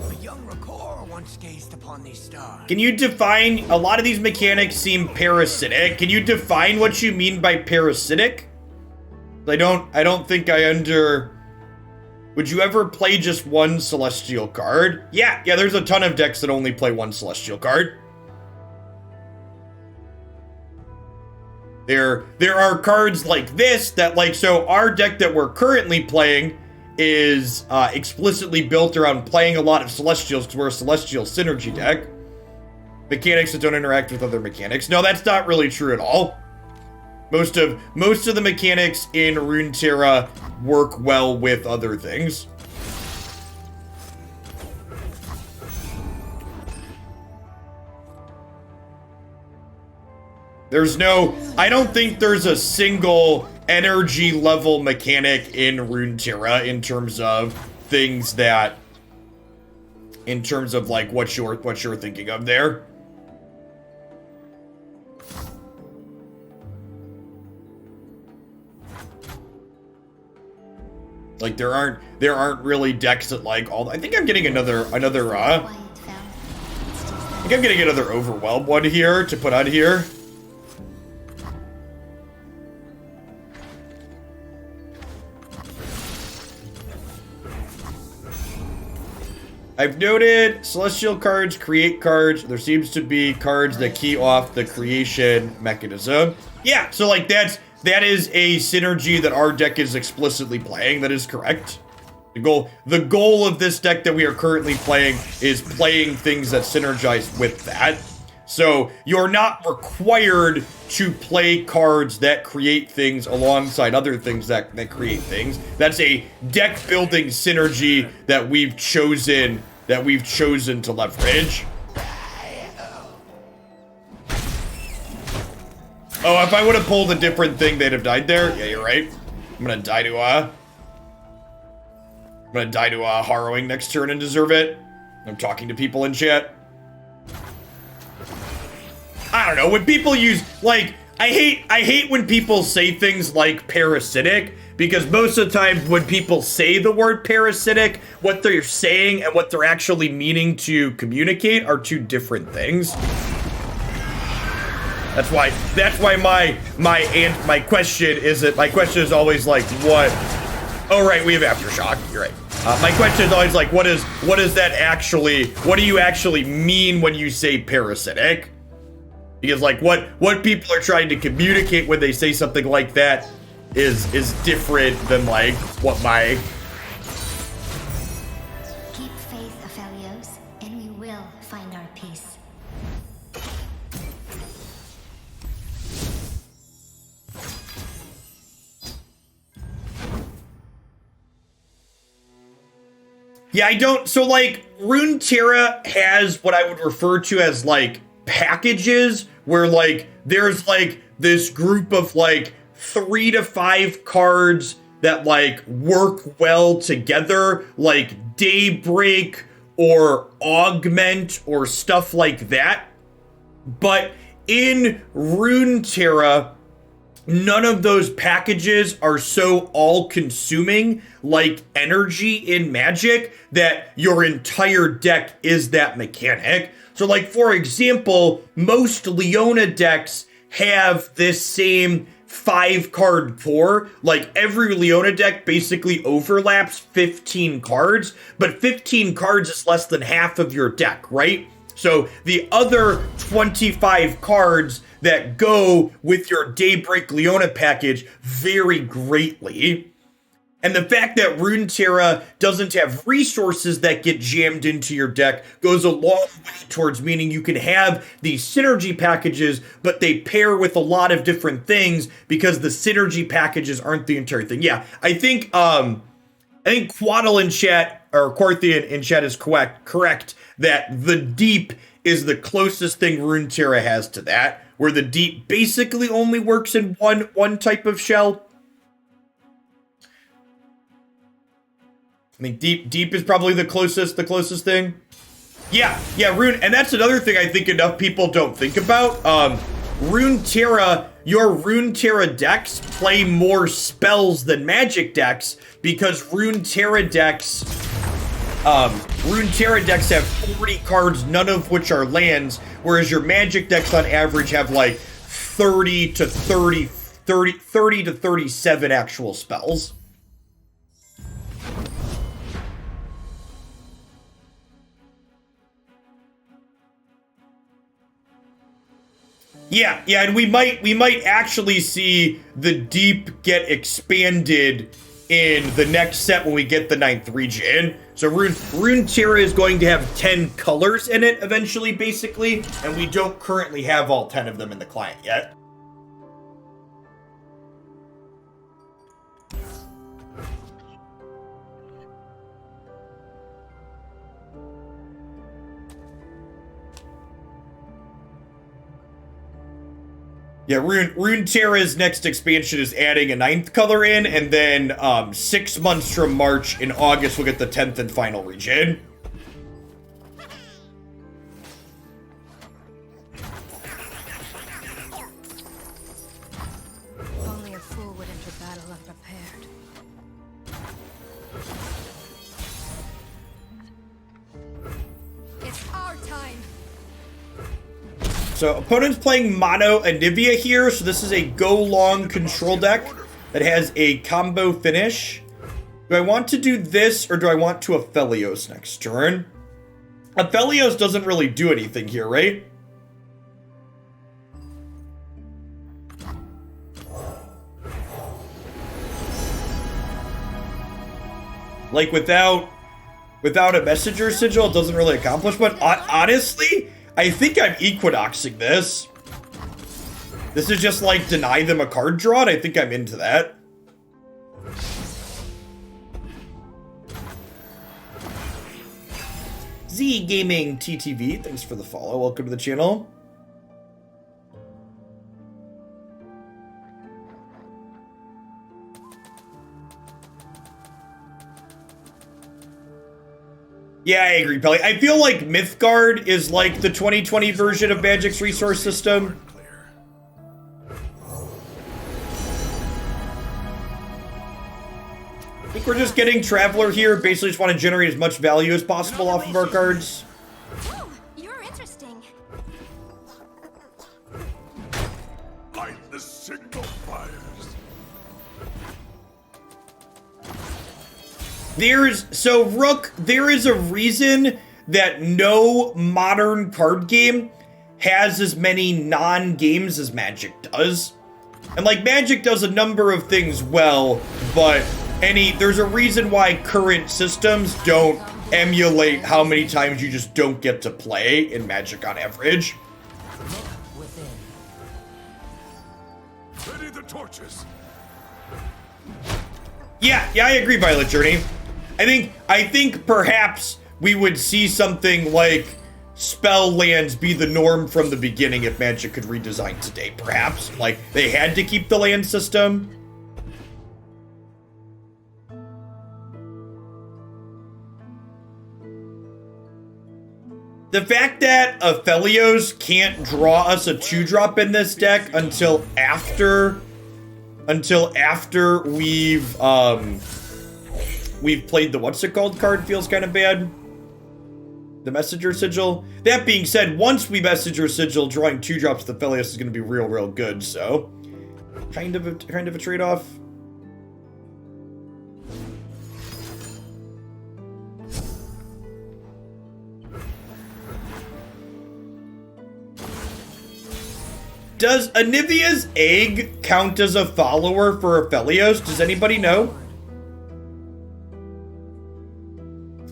A young Rakor once gazed upon these stars. Can you define, a lot of these mechanics seem parasitic. Can you define what you mean by parasitic? I don't think I would you ever play just one Celestial card? Yeah, there's a ton of decks that only play one Celestial card. There are cards like this that so our deck that we're currently playing is explicitly built around playing a lot of Celestials because we're a Celestial synergy deck. Mechanics that don't interact with other mechanics. No, that's not really true at all. Most of the mechanics in Runeterra work well with other things. I don't think there's a single energy level mechanic in Runeterra in terms of things that, in terms of like what you're thinking of there. Like there aren't really decks that like all. I think I'm getting another. I think I'm getting another Overwhelm one here to put on here. I've noted Celestial cards create cards. There seems to be cards that key off the creation mechanism. Yeah, so like that is a synergy that our deck is explicitly playing. That is correct. The goal of this deck that we are currently playing is playing things that synergize with that. So you're not required to play cards that create things alongside other things that create things. That's a deck building synergy that we've chosen to leverage. Oh, if I would have pulled a different thing, they'd have died there. Yeah, you're right. I'm gonna die to Harrowing next turn and deserve it. I'm talking to people in chat. I don't know, when people use, like, I hate when people say things like parasitic, because most of the time when people say the word parasitic, what they're saying and what they're actually meaning to communicate are two different things. That's why my question is always like, what? Oh right, we have Aftershock. You're right. My question is always like, what do you actually mean when you say parasitic? Because like what people are trying to communicate when they say something like that is different than like what my. Keep faith, Aphelios, and we will find our peace. Yeah, so like Runeterra has what I would refer to as like packages where like there's like this group of like 3 to 5 cards that like work well together, like Daybreak or Augment or stuff like that. But in Runeterra, none of those packages are so all-consuming like energy in Magic that your entire deck is that mechanic. So like, for example, most Leona decks have this same 5-card core. Like, every Leona deck basically overlaps 15 cards, but 15 cards is less than half of your deck, right? So the other 25 cards that go with your Daybreak Leona package vary greatly. And the fact that Runeterra doesn't have resources that get jammed into your deck goes a long way towards meaning you can have these synergy packages, but they pair with a lot of different things because the synergy packages aren't the entire thing. Yeah, I think Quaddle in chat, or Quarthian in chat is correct that the Deep is the closest thing Runeterra has to that, where the Deep basically only works in one type of shell. I mean, deep is probably the closest thing. Yeah, Rune, and that's another thing I think enough people don't think about. Runeterra, your Runeterra decks play more spells than Magic decks because Runeterra decks have 40 cards, none of which are lands, whereas your Magic decks on average have like 30 to 37 actual spells. Yeah, and we might actually see the Deep get expanded in the next set when we get the 9th region. So Runeterra is going to have 10 colors in it eventually, basically, and we don't currently have all 10 of them in the client yet. Yeah, Runeterra's next expansion is adding a 9th color in, and then 6 months from March, in August, we'll get the 10th and final region. Only a fool would enter battle unprepared. It's our time. So opponent's playing mono Anivia here, so this is a go long control deck that has a combo finish. Do I want to do this, or do I want to Aphelios next turn? Aphelios doesn't really do anything here, right? Like, without a Messenger Sigil, it doesn't really accomplish much. Honestly, I think I'm Equinoxing this. This is just like deny them a card draw, and I think I'm into that. Z Gaming TTV, thanks for the follow. Welcome to the channel. Yeah, I agree, Pelly. I feel like Mythgard is like the 2020 version of Magic's resource system. I think we're just getting Traveler here. Basically just want to generate as much value as possible off of our cards. Oh, you're interesting. Light the signal fires. Rook, there is a reason that no modern card game has as many non-games as Magic does. And like, Magic does a number of things well, but there's a reason why current systems don't emulate how many times you just don't get to play in Magic on average. Ready the torches. Yeah, I agree, Violet Journey. I think perhaps we would see something like spell lands be the norm from the beginning if Magic could redesign today, perhaps. Like, they had to keep the land system. The fact that Aphelios can't draw us a 2-drop in this deck until after we've played the what's it called card feels kind of bad. The Messenger Sigil. That being said, once we Messenger Sigil, drawing 2-drops with Aphelios is going to be real good, so. Kind of a trade-off. Does Anivia's egg count as a follower for Aphelios? Does anybody know?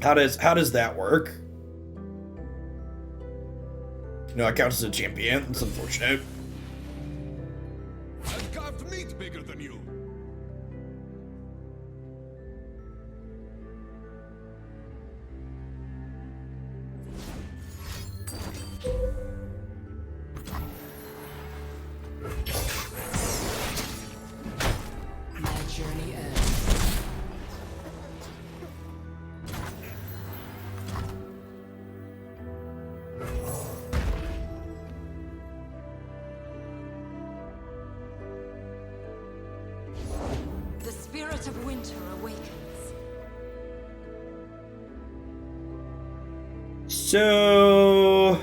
How does that work? No, it counts as a champion. That's unfortunate. I've carved meat bigger than you. My journey ends. The spirit of winter awakens. So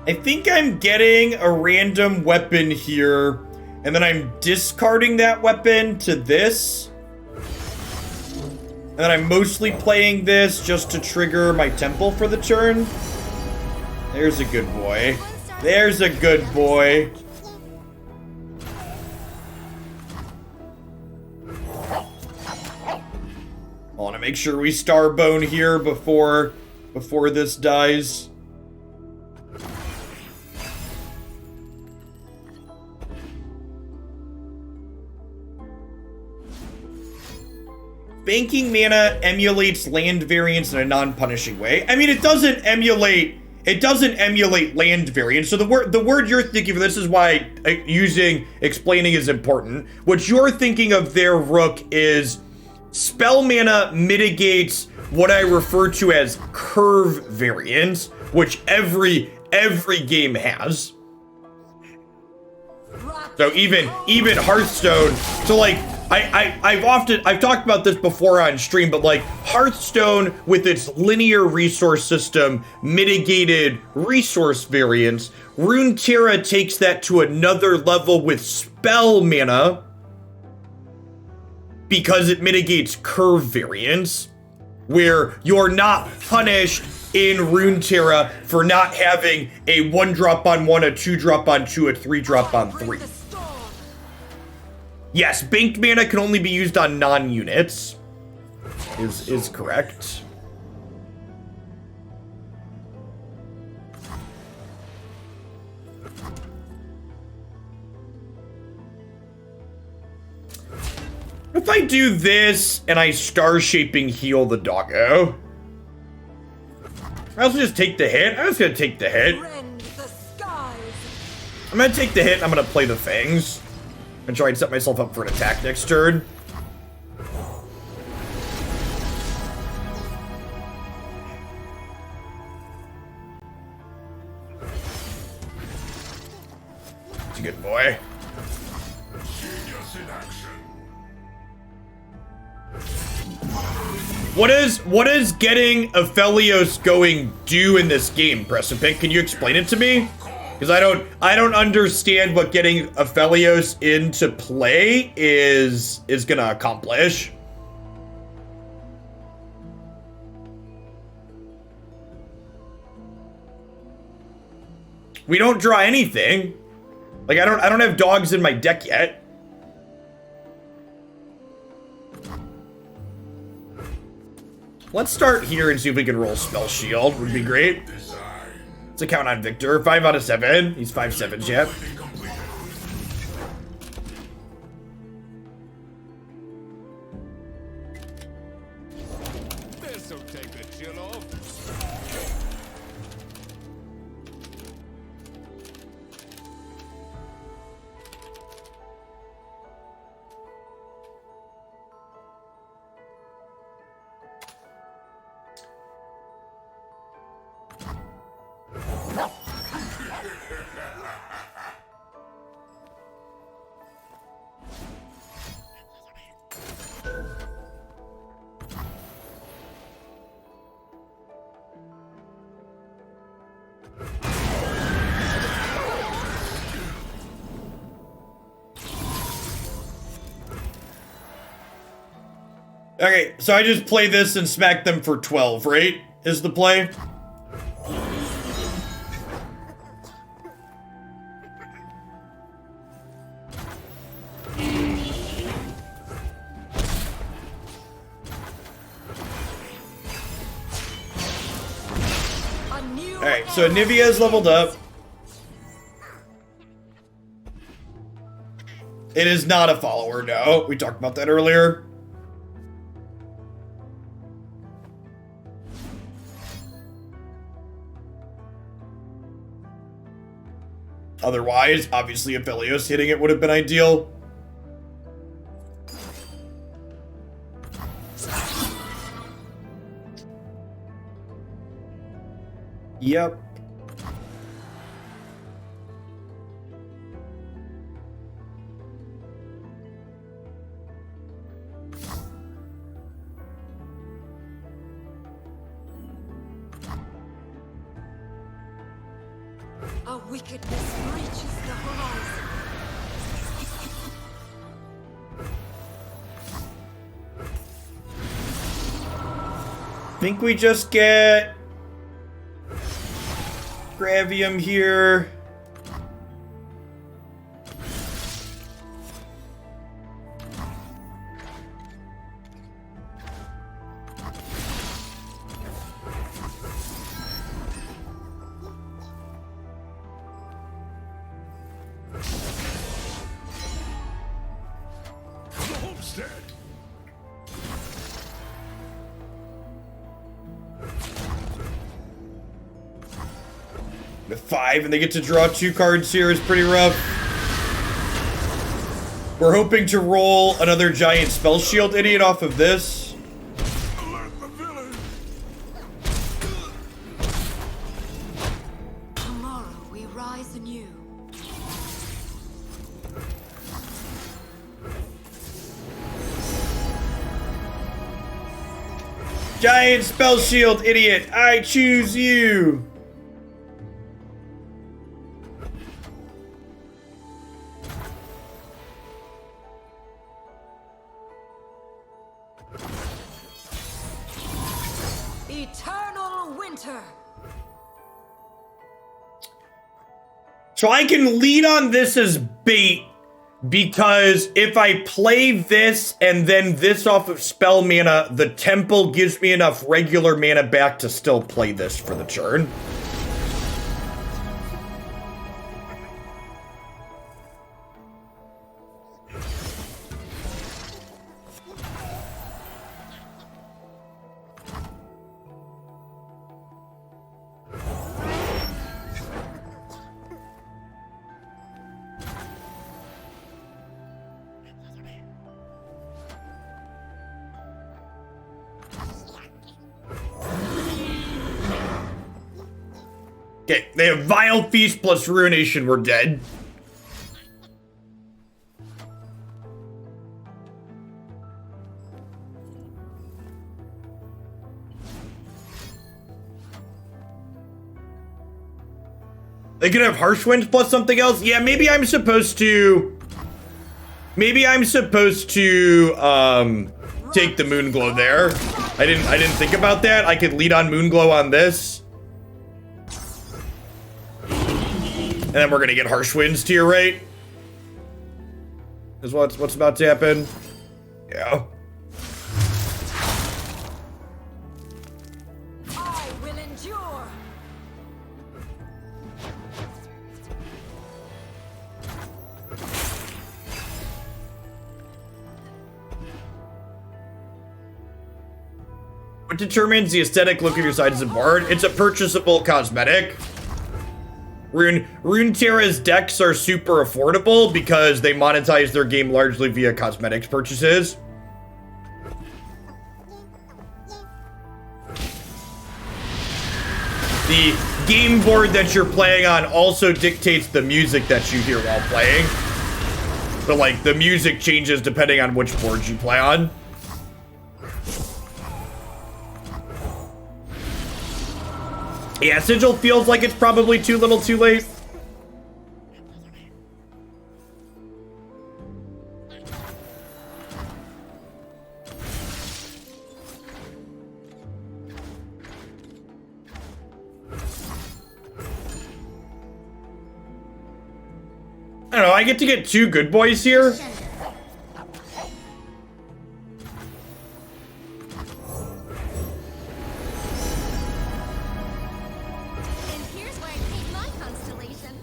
I think I'm getting a random weapon here, and then I'm discarding that weapon to this. And then I'm mostly playing this just to trigger my temple for the turn. There's a good boy. There's a good boy. I want to make sure we Starbone here before this dies. Banking mana emulates land variance in a non-punishing way. I mean, it doesn't emulate land variance. So the word you're thinking of, this is why explaining is important. What you're thinking of there, Rook, is spell mana mitigates what I refer to as curve variance, which every game has. So even Hearthstone, so like I've talked about this before on stream, but like Hearthstone with its linear resource system mitigated resource variance. Runeterra takes that to another level with spell mana because it mitigates curve variance, where you're not punished in Runeterra for not having a 1-drop on 1, a 2-drop on 2, a 3-drop on 3. Yes, banked mana can only be used on non-units. Is correct. If I do this and I star shaping heal the doggo, I also just take the hit. I'm just gonna take the hit. I'm gonna take the hit and I'm gonna play the fangs and try and set myself up for an attack next turn. It's a good boy. Genius in action. What is getting Aphelios going do in this game, Precipic? Can you explain it to me? Because I don't understand what getting Aphelios into play is gonna accomplish. We don't draw anything. Like I don't have dogs in my deck yet. Let's start here and see if we can roll Spell Shield. Would be great. Let's account on Viktor. 5 out of 7. He's 5/7 yet. This'll take the chill off. Okay, so I just play this and smack them for 12, right? Is the play? Alright, so Nivea's leveled up. It is not a follower, no. We talked about that earlier. Otherwise, obviously, Aphelios hitting it would have been ideal. Yep. Our wickedness reaches the horizon. Think we just get Gravium here. The 5, and they get to draw 2 cards here is pretty rough. We're hoping to roll another giant spell shield idiot off of this. Tomorrow we rise anew. Giant spell shield idiot, I choose you. Eternal winter. So I can lead on this as bait, because if I play this and then this off of spell mana, the temple gives me enough regular mana back to still play this for the turn. Okay, they have Vile Feast plus Ruination, we're dead. They could have Harsh Wind plus something else? Yeah, maybe I'm supposed to... Maybe I'm supposed to, take the Moonglow there. I didn't think about that. I could lead on Moonglow on this. And then we're gonna get Harsh Winds to your right. Is what's about to happen. Yeah. I will endure. What determines the aesthetic look of your side as a bard? It's a purchasable cosmetic. Runeterra's decks are super affordable because they monetize their game largely via cosmetics purchases. The game board that you're playing on also dictates the music that you hear while playing. So, like, the music changes depending on which board you play on. Yeah, Sigil feels like it's probably too little too late. don't know, I get to get 2 good boys here. Crescendo. And here's where I paint my constellation.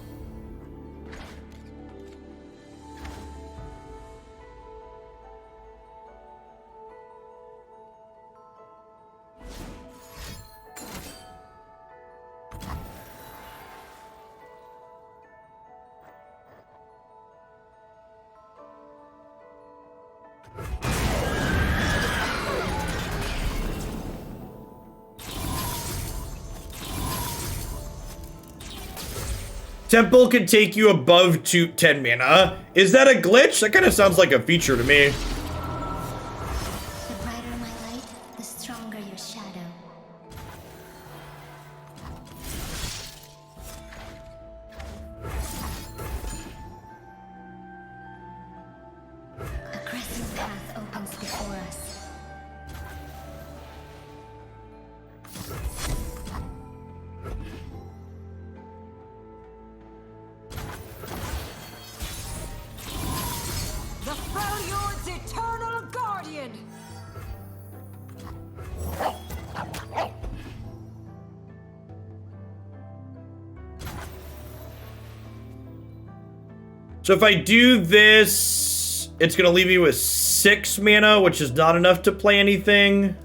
Temple can take you above 10 mana. Is that a glitch? That kind of sounds like a feature to me. The brighter my light, the stronger your shadow. A crescent path opens before us. The Freljord's eternal guardian! So if I do this, it's gonna leave me with 6 mana, which is not enough to play anything.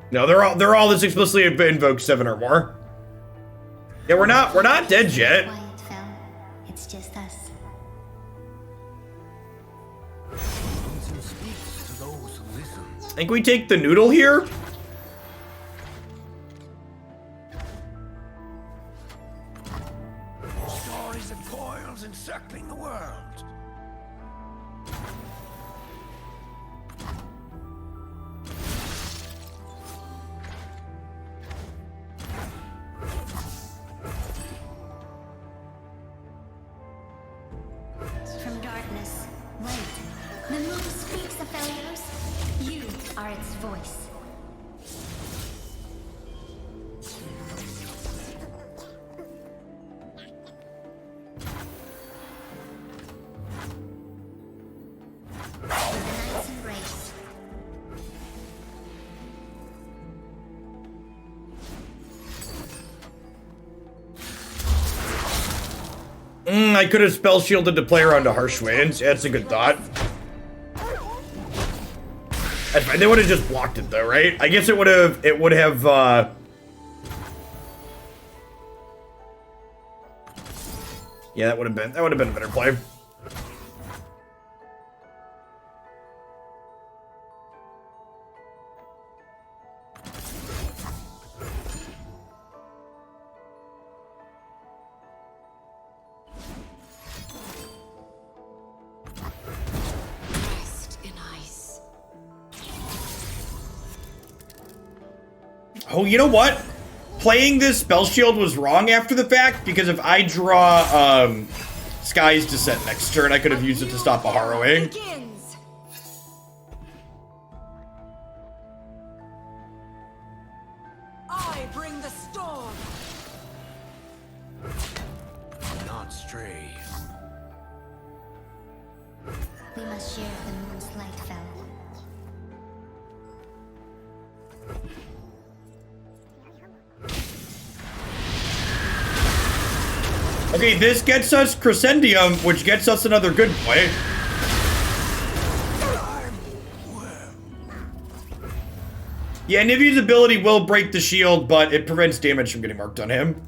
No, they're all this explicitly invoke 7 or more. Yeah, we're not dead yet. Quiet fell. It's just us. Reason speaks to those who listen. I think we take the noodle here. Stories of coils encircling the world. From darkness, light. The moon speaks, Aphelios. You are its voice. The night's embrace. I could have spell shielded to play around to harsh winds. Yeah, that's a good thought. That's fine. They would have just blocked it though, right? I guess it would have yeah, that would have been a better play. Rest in ice. Oh, you know what? Playing this spell shield was wrong after the fact, because if I draw Sky's Descent next turn, I could have used it to stop a harrowing. Begins. I bring the storm. Not stray. We must share the moon's light fell. Okay, this gets us Crescendium, which gets us another good play. Yeah, Niveau's ability will break the shield, but it prevents damage from getting marked on him.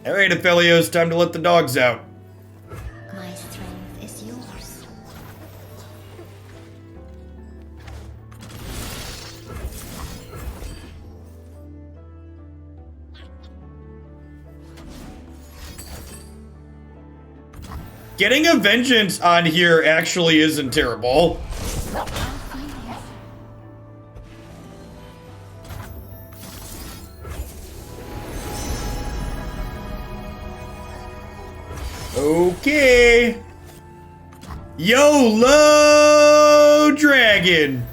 Alright, Aphelios, time to let the dogs out. My strength is yours. Getting a vengeance on here actually isn't terrible. Okay. YOLO Dragon.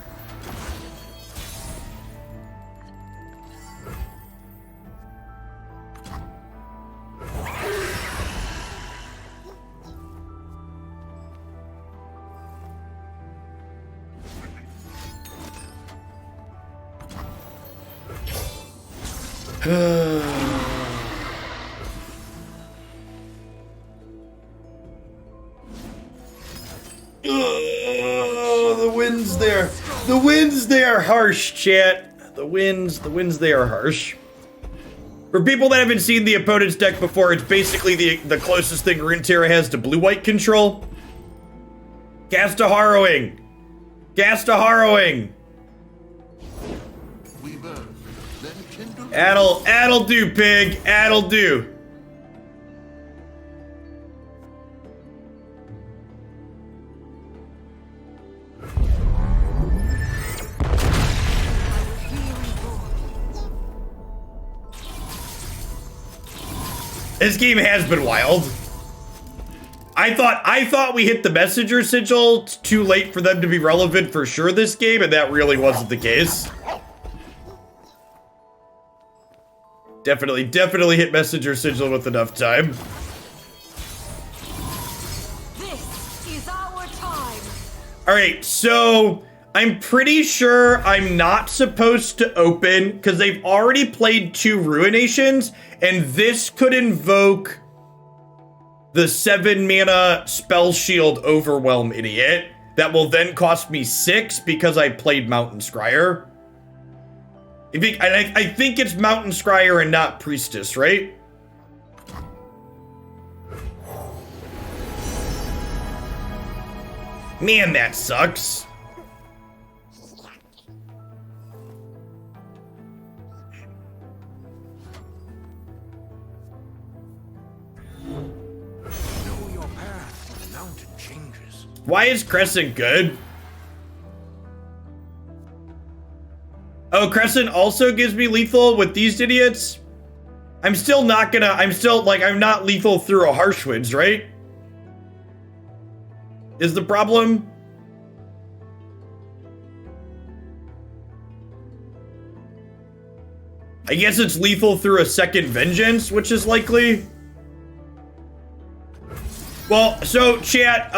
The winds there. The winds, they are harsh, chat. The winds, they are harsh. For people that haven't seen the opponent's deck before, it's basically the closest thing Runeterra has to blue-white control. Cast a Harrowing. Cast a Harrowing. That'll do, pig. That'll do. This game has been wild. I thought we hit the messenger sigil too late for them to be relevant for sure this game, and that really wasn't the case. Definitely hit messenger sigil with enough time. This is our time. All right, so I'm pretty sure I'm not supposed to open because they've already played 2 Ruinations, and this could invoke the 7 mana Spell Shield Overwhelm Idiot that will then cost me 6 because I played Mountain Scryer. I think it's Mountain Scryer and not Priestess, right? Man, that sucks. Know your path when the mountain changes. Why is Crescent good? Oh, Crescent also gives me lethal with these idiots? I'm not lethal through a Harsh Winds, right? Is the problem? I guess it's lethal through a second Vengeance, which is likely. Well, so chat,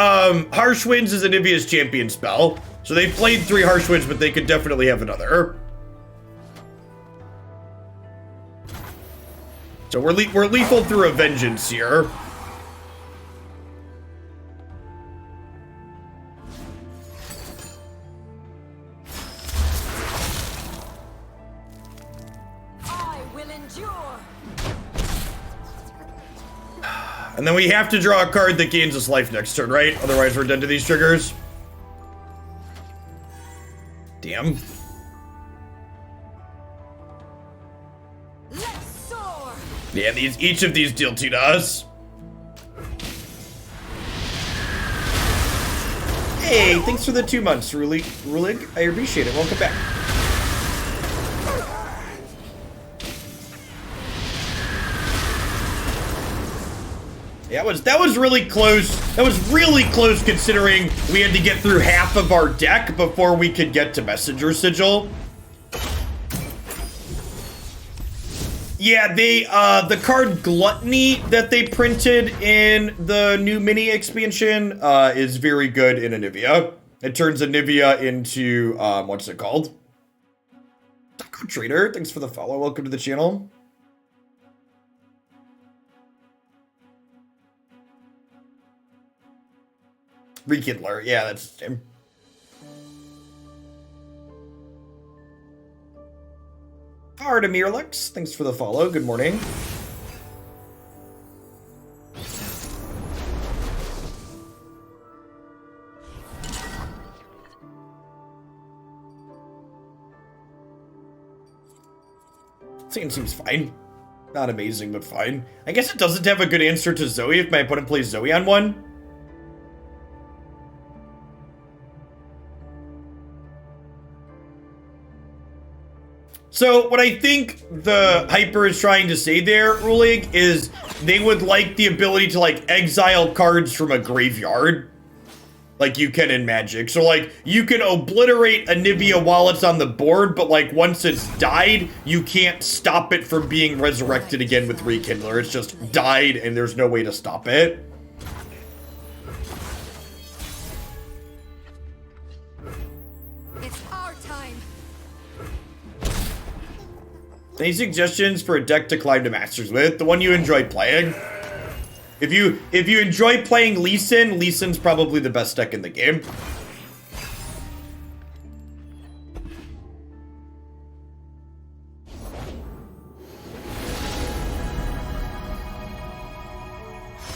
Harsh Winds is Anivia's champion spell. So they've played 3 Harsh Winds, but they could definitely have another. So we're lethal through a Vengeance here. I will endure. And then we have to draw a card that gains us life next turn, right? Otherwise we're dead to these triggers. Damn. Let's soar. Yeah, each of these deal 2 to us. Hey, thanks for the 2 months, Rulig. I appreciate it. Welcome back. Yeah, that was really close. That was really close considering we had to get through half of our deck before we could get to Messenger Sigil. Yeah, the card Gluttony that they printed in the new mini expansion is very good in Anivia. It turns Anivia into, what's it called? Taco Trader, thanks for the follow. Welcome to the channel. Rekindler, yeah, that's his name. Artemirlux, thanks for the follow. Good morning. Scene seems fine. Not amazing, but fine. I guess it doesn't have a good answer to Zoe if my opponent plays Zoe on one. So what I think the Hyper is trying to say there, Rulig, is they would like the ability to like exile cards from a graveyard. Like you can in Magic. So like you can obliterate Anivia while it's on the board, but like once it's died, you can't stop it from being resurrected again with Rekindler. It's just died and there's no way to stop it. It's our time. Any suggestions for a deck to climb to Masters with? The one you enjoy playing? If you enjoy playing Lee Sin, Lee Sin's probably the best deck in the game.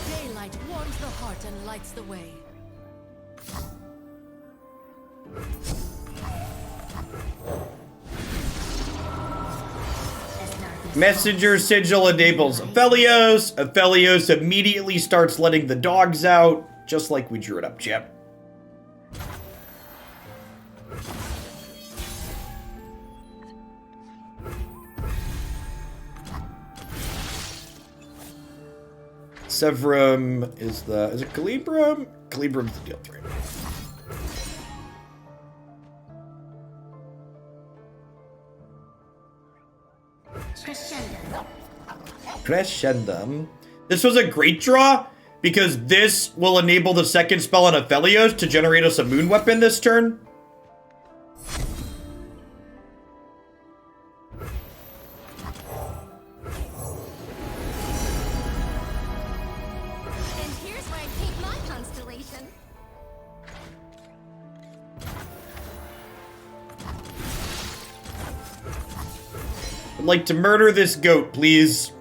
Daylight warms the heart and lights the way. Messenger Sigil enables Aphelios. Aphelios immediately starts letting the dogs out, just like we drew it up, Chip. Severum is it Calibrum? Calibrum's the deal 3. Crescendum. This was a great draw because this will enable the second spell on Aphelios to generate us a moon weapon this turn. And here's where I take my constellation. I'd like to murder this goat, please.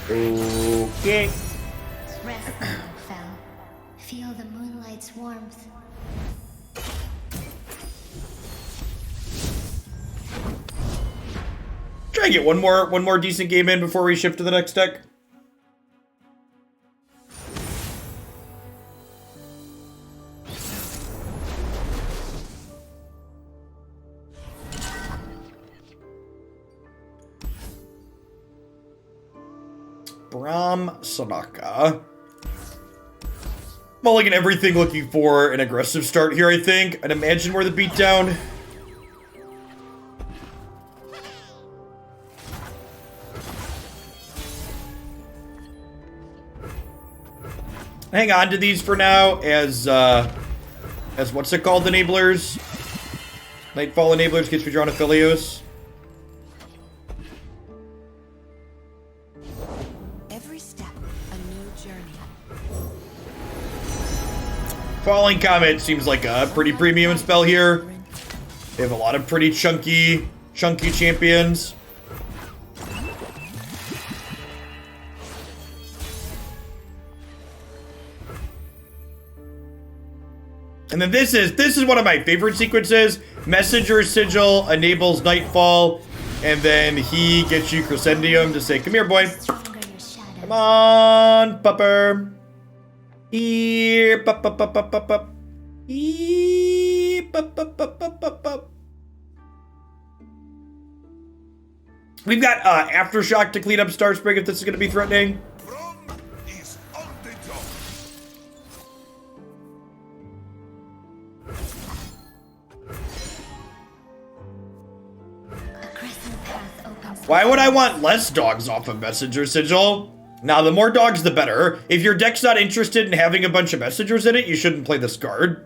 Okay. Rest now, Fel. Feel the moonlight's warmth. Try and get one more decent game in before we shift to the next deck. Brahm Sanaka. Mulligan everything, looking for an aggressive start here, I think. I'd imagine we're the beatdown. Hang on to these for now as what's it called, enablers? Nightfall enablers gets me drawn Aphelios. Every step, a new journey. Falling Comet seems like a pretty premium spell here. They have a lot of pretty chunky champions. And then this is one of my favorite sequences. Messenger Sigil enables Nightfall, and then he gets you Crescendium to say, "Come here, boy. Come on, pupper. Here, pup, pup, pup, pup, pup, pup. Here, pup, pup, pup, pup, pup, pup." We've got Aftershock to clean up Starspring if this is going to be threatening. Is on the job. A crescent path opens. Why would I want less dogs off of Messenger Sigil? Now, the more dogs, the better. If your deck's not interested in having a bunch of messengers in it, you shouldn't play this card.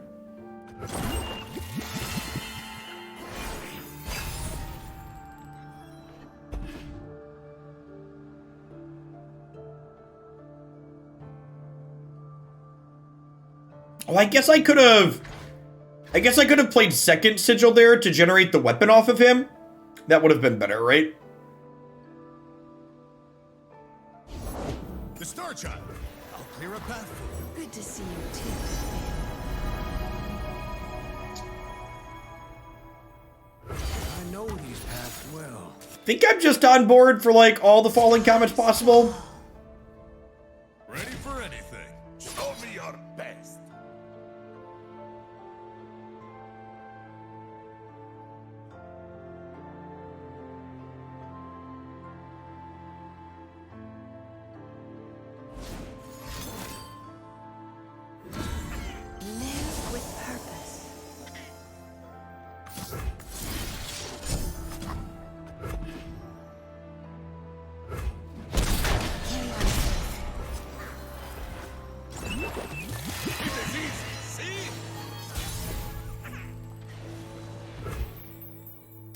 Oh, I guess I could have played second Sigil there to generate the weapon off of him. That would have been better, right? The Star Child. I'll clear a path for you. Good to see you too. I know these paths well. Think I'm just on board for like all the falling comets possible.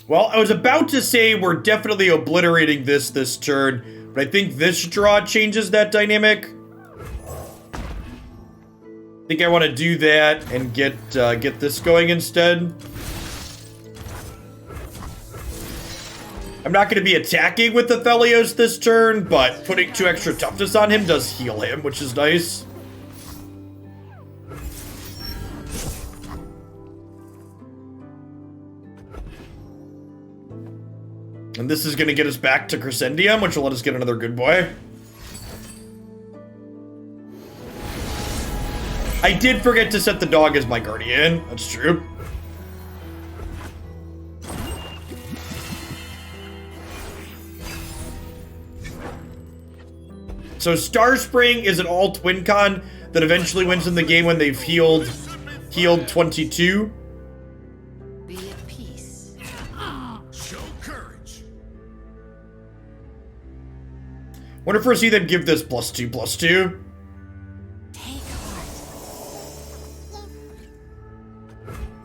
Well, I was about to say we're definitely obliterating this turn, but I think this draw changes that dynamic. I think I want to do that and get this going instead. I'm not going to be attacking with Aphelios this turn, but putting 2 extra toughness on him does heal him, which is nice. And this is going to get us back to Crescendium, which will let us get another good boy. I did forget to set the dog as my guardian. That's true. So Starspring is an alt win con that eventually wins in the game when they've healed 22. Be at peace. Show courage. Wonder if we'll see them give this +2/+2. Take heart.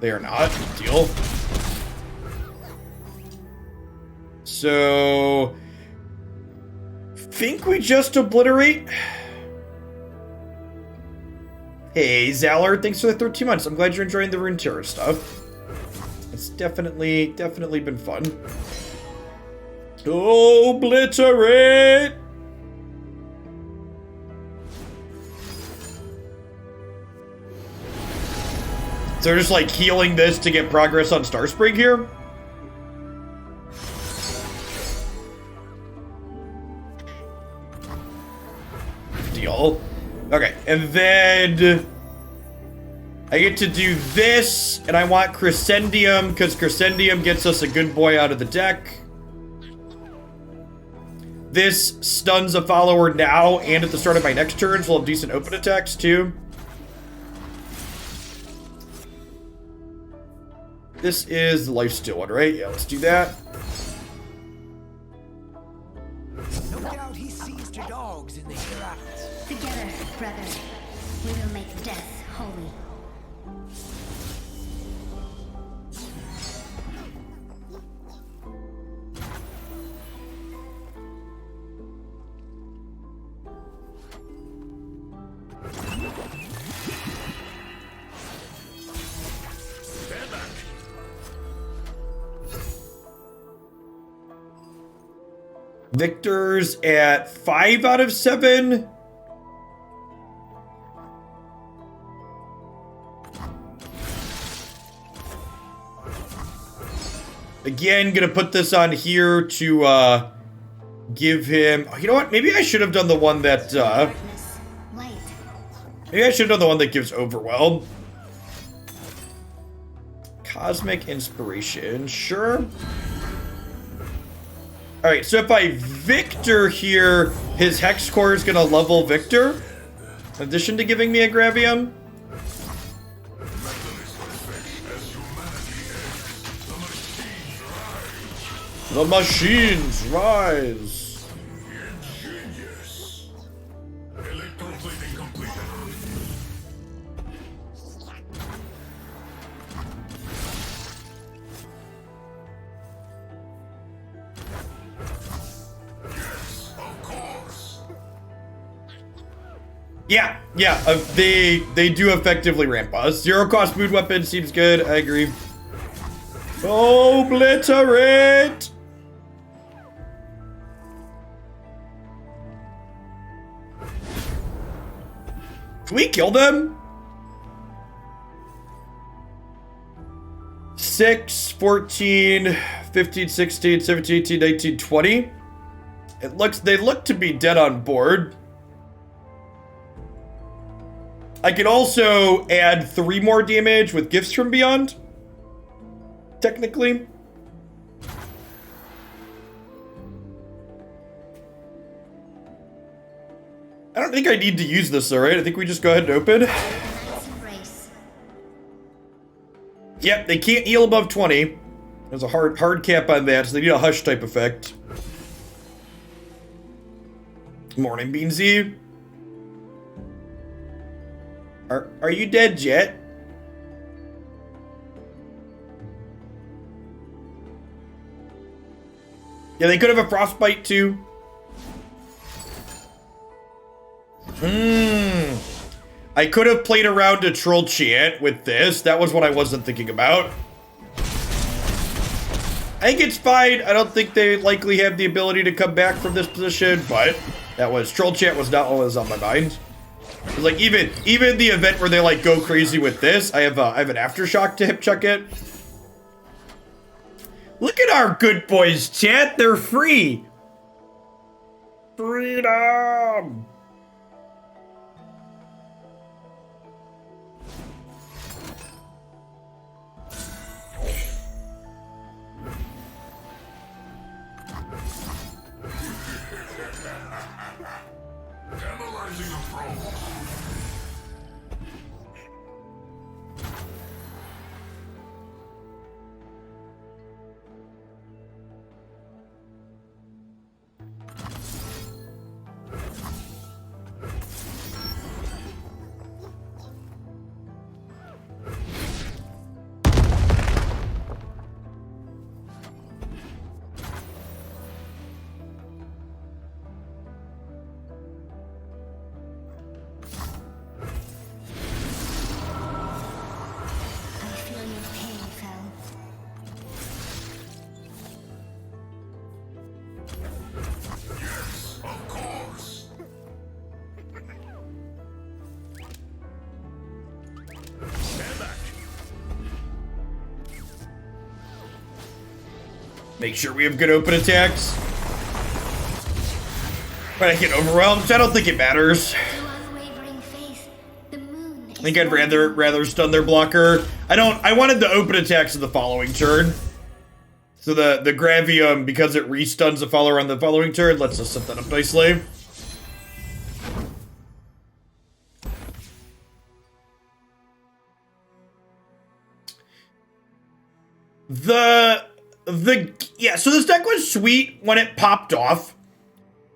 They are not. Good deal. So, think we just obliterate. Hey, Zalor, thanks for the 13 months. I'm glad you're enjoying the Runeterra stuff. It's definitely been fun. Obliterate! So we're just like healing this to get progress on Starspring here? Deal. Okay, and then I get to do this, and I want Crescendium, because Crescendium gets us a good boy out of the deck. This stuns a follower now, and at the start of my next turn, so we'll have decent open attacks too. This is the lifesteal one, right? Yeah, let's do that. No doubt he seized your dogs in the hereafter. Together, brother, we will make death holy. Viktor's at 5 out of 7. Again, gonna put this on here to give him. You know what? Maybe I should have done the one that. Darkness, light. Maybe I should have done the one that gives Overwhelm. Cosmic Inspiration, sure. Alright, so if I Viktor here, his Hex Core is gonna level Viktor. In addition to giving me a Gravium. The machines rise. Ingenious. Electroplating completed. Yes, of course. Yeah, they do effectively ramp us. Zero cost mood weapon seems good, I agree. Obliterate! Can we kill them? 6, 14, 15, 16, 17, 18, 19, 20. They look to be dead on board. I can also add 3 more damage with Gifts from Beyond. Technically. I don't think I need to use this, alright? I think we just go ahead and open. Knight's embrace. Yep, they can't heal above 20. There's a hard cap on that, so they need a hush type effect. Morning, Beansy. Are you dead yet? Yeah, they could have a frostbite too. I could have played around a troll chant with this. That was what I wasn't thinking about. I think it's fine. I don't think they likely have the ability to come back from this position, but that was troll chant was not what was on my mind. It's like even the event where they like go crazy with this, I have an aftershock to hip chuck it. Look at our good boys, chat. They're free. Freedom. Analyzing a problem. I feel your pain, Fel. Yes, of course. Stand back. Make sure we have good open attacks. But I get overwhelmed. I don't think it matters. Through unwavering faith, the moon I think I'd rather stun their blocker. I wanted the open attacks of the following turn. So the Gravium, because it restuns the follower on the following turn, lets us set that up nicely. Yeah, so this deck was sweet when it popped off.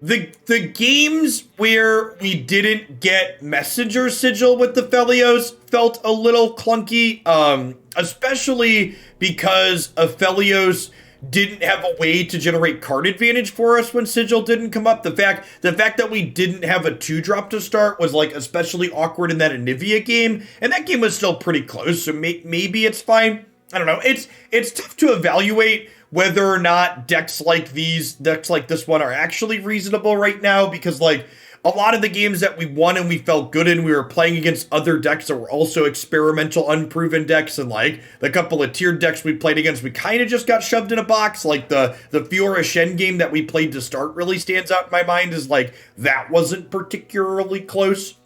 The games where we didn't get Messenger Sigil with the Aphelios felt a little clunky, especially because Aphelios didn't have a way to generate card advantage for us when Sigil didn't come up. The fact that we didn't have a 2-drop to start was like especially awkward in that Anivia game, and that game was still pretty close, so maybe it's fine. I don't know. It's tough to evaluate whether or not decks like this one are actually reasonable right now, because like a lot of the games that we won and we felt good in, we were playing against other decks that were also experimental, unproven decks, and like the couple of tiered decks we played against, we kind of just got shoved in a box. Like the Fiora Shen game that we played to start really stands out in my mind, is like that wasn't particularly close.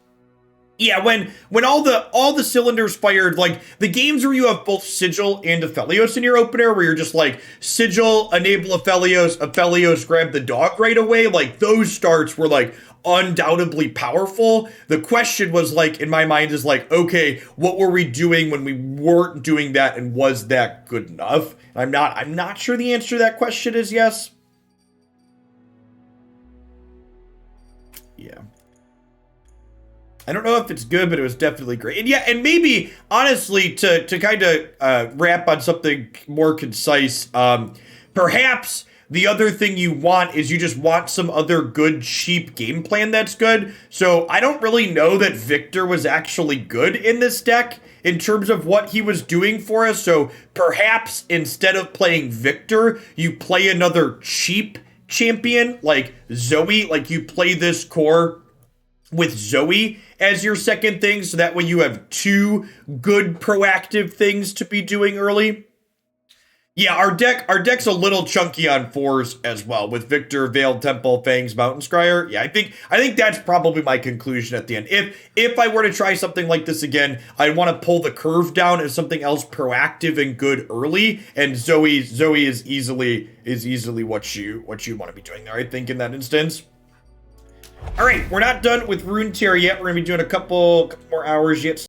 Yeah, when all the cylinders fired, like the games where you have both Sigil and Aphelios in your opener, where you're just like Sigil, enable Aphelios grab the dog right away, like those starts were like undoubtedly powerful. The question was like, in my mind, is like, okay, what were we doing when we weren't doing that, and was that good enough? I'm not sure the answer to that question is yes. Yeah. I don't know if it's good, but it was definitely great. And yeah, and maybe, honestly, to kind of wrap on something more concise, perhaps the other thing you want is you just want some other good, cheap game plan that's good. So I don't really know that Viktor was actually good in this deck in terms of what he was doing for us. So perhaps instead of playing Viktor, you play another cheap champion like Zoe, like you play this core with Zoe as your second thing, so that way you have 2 good proactive things to be doing early. Yeah, our deck's a little chunky on 4s as well, with Viktor, Veiled Temple, Fangs, Mountain Scryer. Yeah, I think that's probably my conclusion at the end. If I were to try something like this again, I'd want to pull the curve down as something else proactive and good early, and Zoe is easily what you want to be doing there, I think, in that instance. All right, we're not done with Runeterra yet. We're going to be doing a couple more hours yet.